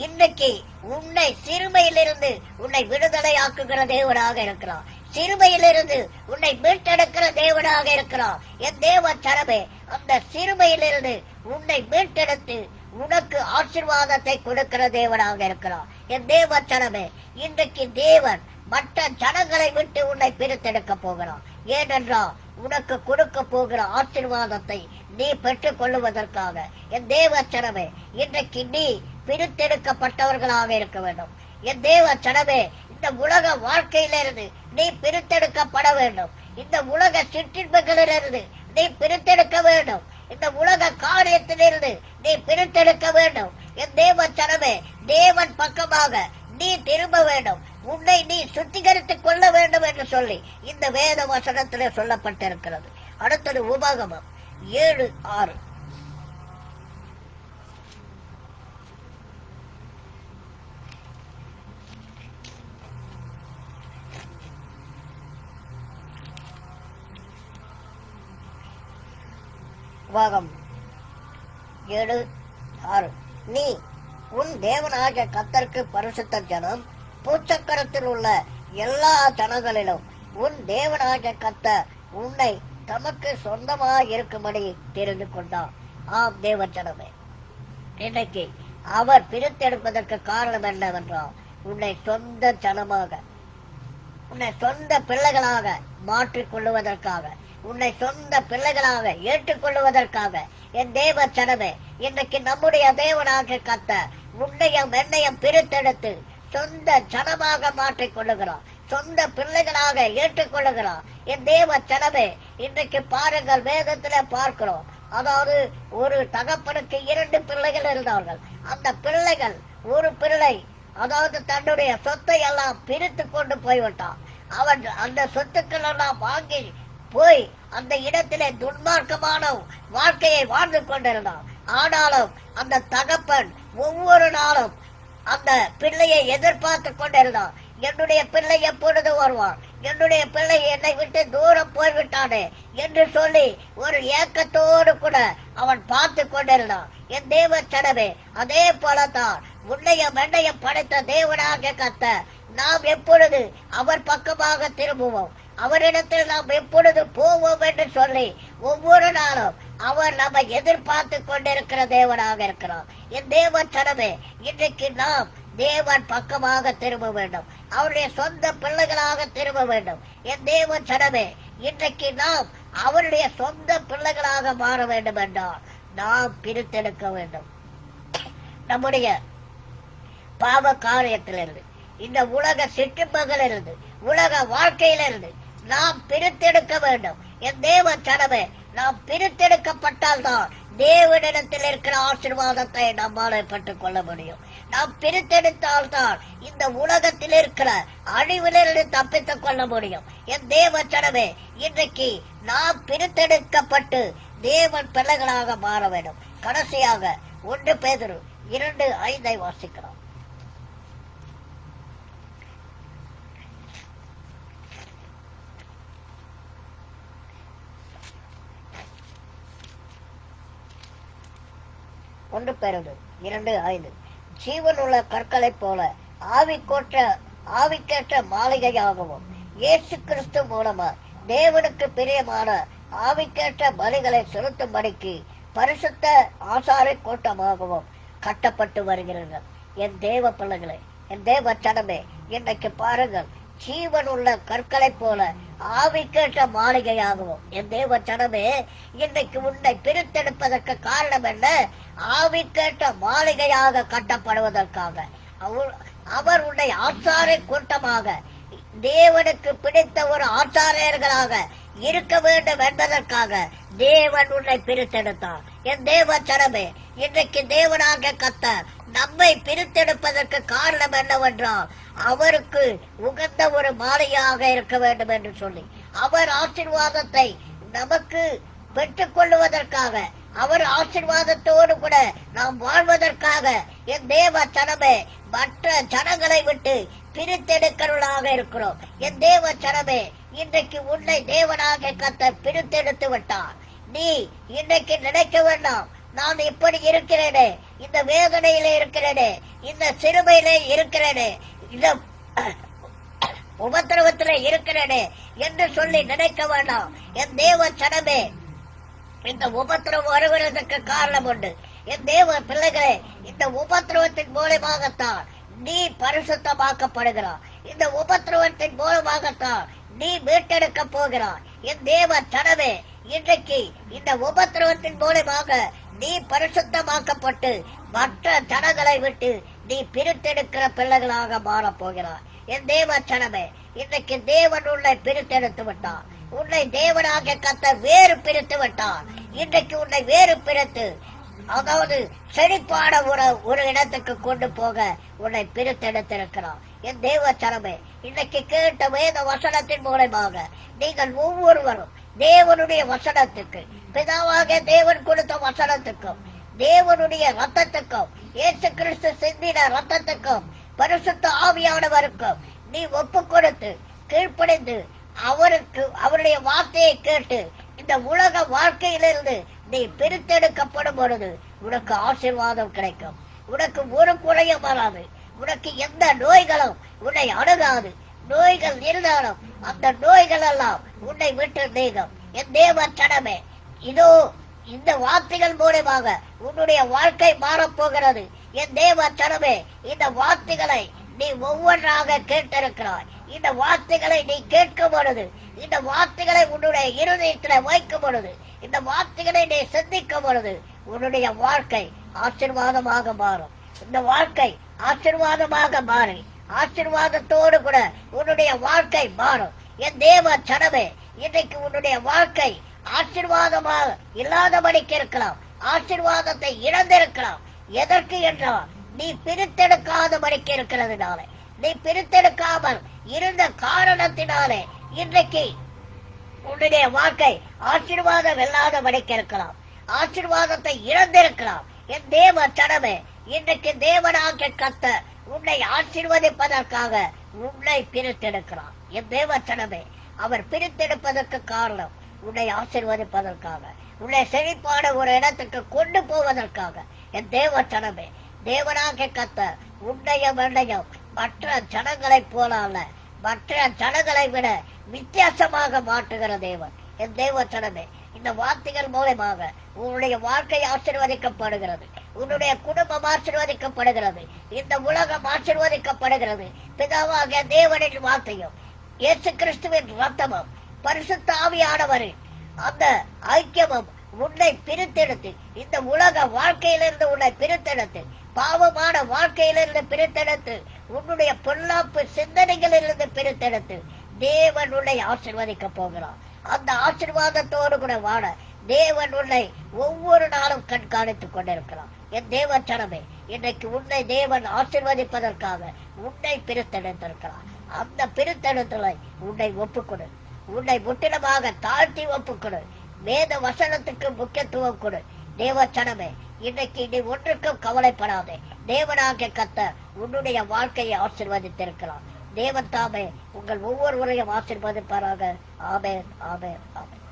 இன்னைக்கு உன்னை சிறுமையிலிருந்து உன்னை விடுதலையாக்குகிற தேவனாக இருக்கிறார். சிறுமையிலிருந்து உன்னை மீட்டெடுக்கிற தேவனாக இருக்கிறார். என் தேவ சனமே, அந்த சிறுமையிலிருந்து உன்னை மீட்டெடுத்து உனக்கு ஆசீர்வாதத்தை கொடுக்கிற தேவனாக இருக்கிறார். என் தேவ சனமே, இன்றைக்கு தேவன் மற்ற ஜனங்களை விட்டு உன்னை பிரித்தெடுக்க போகிறான். ஏனென்றால் உனக்கு கொடுக்க போகிற ஆசீர்வாதத்தை நீ பெற்றுக் கொள்ளுவதற்காக. என் தேவ சனமே, இன்றைக்கு நீ பிரித்தெடுக்கப்பட்டவர்களாக இருக்க வேண்டும். என் தேவ சனமே, இந்த உலக வாழ்க்கையிலிருந்து நீ பிரித்தெடுக்கப்பட வேண்டும். இந்த உலக சிற்றின்பங்களிலிருந்து நீ பிரித்தெடுக்க வேண்டும். இந்த உலக காரியத்திலிருந்து நீ பிரித்தெடுக்க வேண்டும். என் தேவ சனமே, தேவன் பக்கமாக நீ திரும்ப வேண்டும். உன்னை நீ சுத்திகரித்துக் கொள்ள வேண்டும் என்று சொல்லி இந்த வேத வசனத்திலே சொல்லப்பட்டிருக்கிறது. அடுத்தது உபாகமம் 7:6. உபாகம் 7:6. நீ உன் தேவனாகிய கர்த்தருக்கு பரிசுத்த ஜனம், பூச்சக்கரத்தில் உள்ள எல்லா ஜனங்களிலும் உன் தேவனாகிய கர்த்தர் உன்னை தமக்கு சொந்தமாய் இருக்கும்படி தெரிந்து கொண்டார். ஆம் தேவ ஜனமே, இன்னைக்கு அவர் பிரித்தெடுப்பதற்கு காரணம் என்னவென்றால் உன்னை சொந்த ஜனமாக, உன்னை சொந்த பிள்ளைகளாக மாற்றிக் கொள்ளுவதற்காக, உன்னை சொந்த பிள்ளைகளாக ஏற்றுக்கொள்ளுவதற்காக. என் தேவ ஜனமே, இன்றைக்கு நம்முடைய தேவனாக கர்த்தர் உன்னையும் என்னையும் பிரித்தெடுத்து சொந்த ஜனமாக மாற்றிக் கொள்ளுகிறான், சொந்த பிள்ளைகளாக ஏற்றுக்கொள்ளுகிறான். என் தேவ ஜனமே, இன்றைக்கு பாருங்கள், வேதத்திலே பார்க்கிறோம். அதாவது ஒரு தகப்பனுக்கு 2 பிள்ளைகள் இருந்தார்கள். அந்த பிள்ளைகள், ஒரு பிள்ளை அதாவது தன்னுடைய சொத்தை எல்லாம் பிரித்து கொண்டு போய்விட்டான். அவன் அந்த சொத்துக்கள் எல்லாம் வாங்கி போய் அந்த இடத்திலே துன்மார்க்கமான வாழ்க்கையை வாழ்ந்து கொண்டிருந்தான். ஆனாலும் அந்த தகப்பன் ஒவ்வொரு நாளும் அந்த பிள்ளையை எதிர்பார்த்து கொண்டிருந்தான். என்னுடைய பிள்ளை எப்பொழுது வருவான், என்னுடைய பிள்ளை என்னை விட்டு தூரம் போய்விட்டானே என்று சொல்லி ஒரு ஏக்கத்தோடு கூட அவன் பார்த்து கொண்டிருந்தான். என் தேவ சனமே, அதே போலதான் உன்னையும் என்னையும் படைத்த தேவனாக கர்த்தர் நாம் எப்பொழுது அவர் பக்கமாக திரும்புவோம், அவரிடத்தில் நாம் எப்பொழுது போவோம் என்று சொல்லி ஒவ்வொரு நாளும் அவர் நம்மை எதிர்பார்த்து கொண்டிருக்கிற தேவனாக இருக்கிறார். என் தேவ சனமே, இன்றைக்கு நாம் தேவன் பக்கமாக திரும்ப வேண்டும், அவருடைய சொந்த பிள்ளைகளாக திரும்ப வேண்டும். என் தேவ சனமே, இன்றைக்கு நாம் அவருடைய சொந்த பிள்ளைகளாக மாற வேண்டும் என்றால் நாம் பிரித்தெடுக்க வேண்டும். நம்முடைய பாவ காரியத்திலிருந்து, இந்த உலக சிற்றின்பங்களிலிருந்து, உலக வாழ்க்கையிலிருந்து நாம் பிரித்தெடுக்க வேண்டும். என் தேவ சனமே, நாம் பிரித்தெடுக்கப்பட்டால் தான் தேவனிடத்தில் இருக்கிற ஆசீர்வாதத்தை நம்மால் பெற்றுக் கொள்ள முடியும். நாம் பிரித்தெடுத்தால் தான் இந்த உலகத்தில் இருக்கிற அழிவிலிருந்து தப்பித்துக் கொள்ள முடியும். என் தேவ சனமே, இன்றைக்கு நாம் பிரித்தெடுக்கப்பட்டு தேவன் பிள்ளைகளாக மாற வேண்டும். கடைசியாக 1 பேதுரு 2:5 வாசிக்கிறோம். ஒன்று பேதுரு 2:5. ஜீவனுள்ள கற்களைப் போல ஆவி ஆவிக்கேற்ற மாளிகையாகவும் இயேசு கிறிஸ்து மூலமா தேவனுக்கு பிரியமான ஆவிக்கேற்ற பலிகளை செலுத்தும்படிக்கு பரிசுத்த ஆசாரை கூட்டமாகவும் கட்டப்பட்டு வருகிறார்கள். என் தேவ பிள்ளைகளே, என் தேவ சனமே, இன்றைக்கு பாருங்கள், ஜீவன் உள்ள கற்களை போல ஆவிக்கேற்ற மாளிகையாகவும் என் தேவ சனமே, இன்றைக்கு உன்னை பிரித்தெடுப்பதற்கு காரணம் என்ன? ஆவிக்கேற்ற மாளிகையாக கட்டப்படுவதற்காக. அவர் உன்னை ஆசாரை கூட்டமாக, தேவனுக்கு பிடித்த ஒரு ஆசாரியர்களாக இருக்க வேண்டும் என்பதற்காக தேவன் உன்னை பிரித்தெடுத்தார். என் தேவ சனமே, இன்றைக்கு தேவனாக கர்த்தர் நம்மை பிரித்தெடுப்பதற்கு காரணம் என்னவென்றால் அவருக்கு உகந்த ஒரு மாளிகையாக இருக்க வேண்டும் என்று சொல்லி, அவர் ஆசீர்வாதத்தை நமக்கு பெற்றுக் கொள்ளுவதற்காக, அவர் ஆசீர்வாதத்தோடு கூட நாம் வாழ்வதற்காக என் தேவ சனமே மற்ற ஜனங்களை விட்டு பிரித்தெடுக்கிறவர்களாக இருக்கிறோம். என் தேவ சனமே, இன்றைக்கு உன்னை தேவனாக கர்த்தர் பிரித்தெடுத்து விட்டார். நீ இன்றைக்கு நினைக்க வேண்டாம், நான் இப்படி இருக்கிறேனே, இந்த வேதனையிலே இருக்கிறேனே, இந்த சிறுமையிலே இருக்கிறேனே, இந்த உபத்திரவத்திலே இருக்கிறேனே என்று சொல்லி நினைக்க வேண்டாம். என் தேவ சனமே, இந்த உபத்திரவம் வருவதற்கு காரணம் உண்டு. என் தேவ பிள்ளைகளே, இந்த உபத்திரவத்தின் மூலமாகத்தான் நீ பரிசுத்தமாக்கப்படுகிறாய். இந்த உபத்திரவத்தின் மூலமாகத்தான் நீ மீட்டெடுக்க போகிறாய். என் தேவ சனமே, இன்றைக்கு இந்த உபத்திரவத்தின் மூலமாக நீ பரிசுத்தமாக்கப்பட்டு மற்ற ஜனங்களை விட்டு நீ பிரித்தெடுக்கிற பிள்ளைகளாக மாறப் போகிறாய். என் தேவ சனமே, இன்றைக்கு தேவன் உன்னை பிரித்தெடுத்து விட்டார். உன்னை தேவனாக கர்த்தர் வேறு பிரித்து விட்டார். இன்றைக்கு உன்னை வேறு பிரித்து, அதாவது செழிப்பான ஒரு இடத்துக்கு கொண்டு போக உன்னை பிரித்தெடுத்திருக்கிறார். என் தேவ சனமே, இன்றைக்கு கேட்ட வேத வசனத்தின் மூலமாக நீங்கள் ஒவ்வொருவரும் தேவனுடைய வசனத்துக்கு, பிதாவாக தேவன் கொடுத்த வசனத்துக்கும், தேவனுடைய ரத்தத்துக்கும், இயேசு கிறிஸ்து சிந்தின ரத்தத்துக்கும், பரிசுத்த ஆவியானவருக்கும் நீ ஒப்பு கொடுத்து கீழ்ப்படைந்து அவருடைய வார்த்தையை கேட்டு இந்த உலக வாழ்க்கையிலிருந்து நீ பிரித்தெடுக்கப்படும் பொழுது உனக்கு ஆசீர்வாதம் கிடைக்கும். உனக்கு ஒரு குறையும் வராது. உனக்கு எந்த நோய்களும் உன்னை அணுகாது. நோய்கள் இருந்தாலும் அந்த நோய்கள் எல்லாம் உன்னை விட்டு நீங்கும். என் தேவ சனமே, இதோ இந்த வார்த்தைகள் மூலமாக உன்னுடைய வாழ்க்கை மாறப்போகிறது. என் தேவ சனமே, இந்த வார்த்தைகளை நீ ஒவ்வொன்றாக கேட்டிருக்கிறாய். இந்த வார்த்தைகளை நீ கேட்கும் பொழுது, இந்த வார்த்தைகளை உன்னுடைய இருதயத்தில் வைக்கும் பொழுது, இந்த வார்த்தைகளை நீ சிந்திக்கும் பொழுது உன்னுடைய வாழ்க்கை ஆசீர்வாதமாக மாறும். இந்த வாழ்க்கை ஆசீர்வாதமாக மாறி ஆசீர்வாதத்தோடு கூட உன்னுடைய வாழ்க்கை மாறும். என் தேவ சனமே, இன்றைக்கு உன்னுடைய வாழ்க்கை ஆசீர்வாதமாக இல்லாதபடிக்கு இருக்கலாம். ஆசீர்வாதத்தை இழந்திருக்கலாம். எதற்கு என்றால் நீ பிரித்தெடுக்காதபடிக்கு இருக்கிறதுனாலே, நீ பிரித்தெடுக்காமல் இருந்த காரணத்தினாலே இன்றைக்கு உன்னுடைய வாழ்க்கை ஆசீர்வாதம் இல்லாதபடிக்கு இருக்கலாம். ஆசீர்வாதத்தை இழந்திருக்கலாம். என் தேவ சனமே, இன்றைக்கு தேவனாக கர்த்தர் உன்னை ஆசீர்வதிப்பதற்காக உன்னை பிரித்தெடுக்கிறார். என் தேவ சனமே, அவர் பிரித்தெடுப்பதற்கு காரணம் உன்னை ஆசீர்வதிப்பதற்காக, உன்னை செழிப்பான ஒரு இடத்துக்கு கொண்டு போவதற்காக. என் தேவ சனமே, தேவனாக கர்த்தர் உன்னையும் என்னையும் மற்ற ஜனங்களை போல அல்ல, மற்ற ஜனங்களை விட வித்தியாசமாக மாற்றுகிற தேவன். என் தேவ சனமே, இந்த வார்த்தைகள் மூலமாக உன்னுடைய வாழ்க்கை ஆசீர்வதிக்கப்படுகிறது. உன்னுடைய குடும்பம் ஆசீர்வதிக்கப்படுகிறது. இந்த உலகம் ஆசீர்வதிக்கப்படுகிறது. பிதாவாக தேவனின் வார்த்தையும் இயேசு கிறிஸ்துவின் ரத்தமும் பரிசுத்த ஆவியானவரின் அந்த ஐக்கியமும் உன்னை பிரித்தெடுத்து, இந்த உலக வாழ்க்கையிலிருந்து உன்னை பிரித்தெடுத்து, பாவமான வாழ்க்கையிலிருந்து பிரித்தெடுத்து, உன்னுடைய பொல்லாப்பு சிந்தனைகளிலிருந்து பிரித்தெடுத்து தேவன் உன்னை ஆசீர்வதிக்க போகிறார். அந்த ஆசீர்வாதத்தோடு கூட வாழ தேவன் உன்னை ஒவ்வொரு நாளும் கண்காணித்துக் கொண்டிருக்கிறார். என் தேவ சனமே, இன்றைக்கு உன்னை தேவன் ஆசீர்வதிப்பதற்காக உன்னை பிரித்தெடுத்திருக்கிறார். அந்த பிரித்தெடுத்தலை உன்னை ஒப்புக்கொடு. உன்னை முற்றிலுமாக தாழ்த்தி ஒப்புக்கொடு. வேத வசனத்துக்கு முக்கியத்துவம் கொடு. தேவ சனமே, இன்றைக்கு நீ ஒன்றுக்கும் கவலைப்படாதே. தேவனாக கர்த்தர் உன்னுடைய வாழ்க்கையை ஆசீர்வதித்திருக்கிறார். தேவன் தாமே உங்கள் ஒவ்வொருவரையும் ஆசீர்வதிப்பாராக. ஆமென், ஆமென், ஆமென்.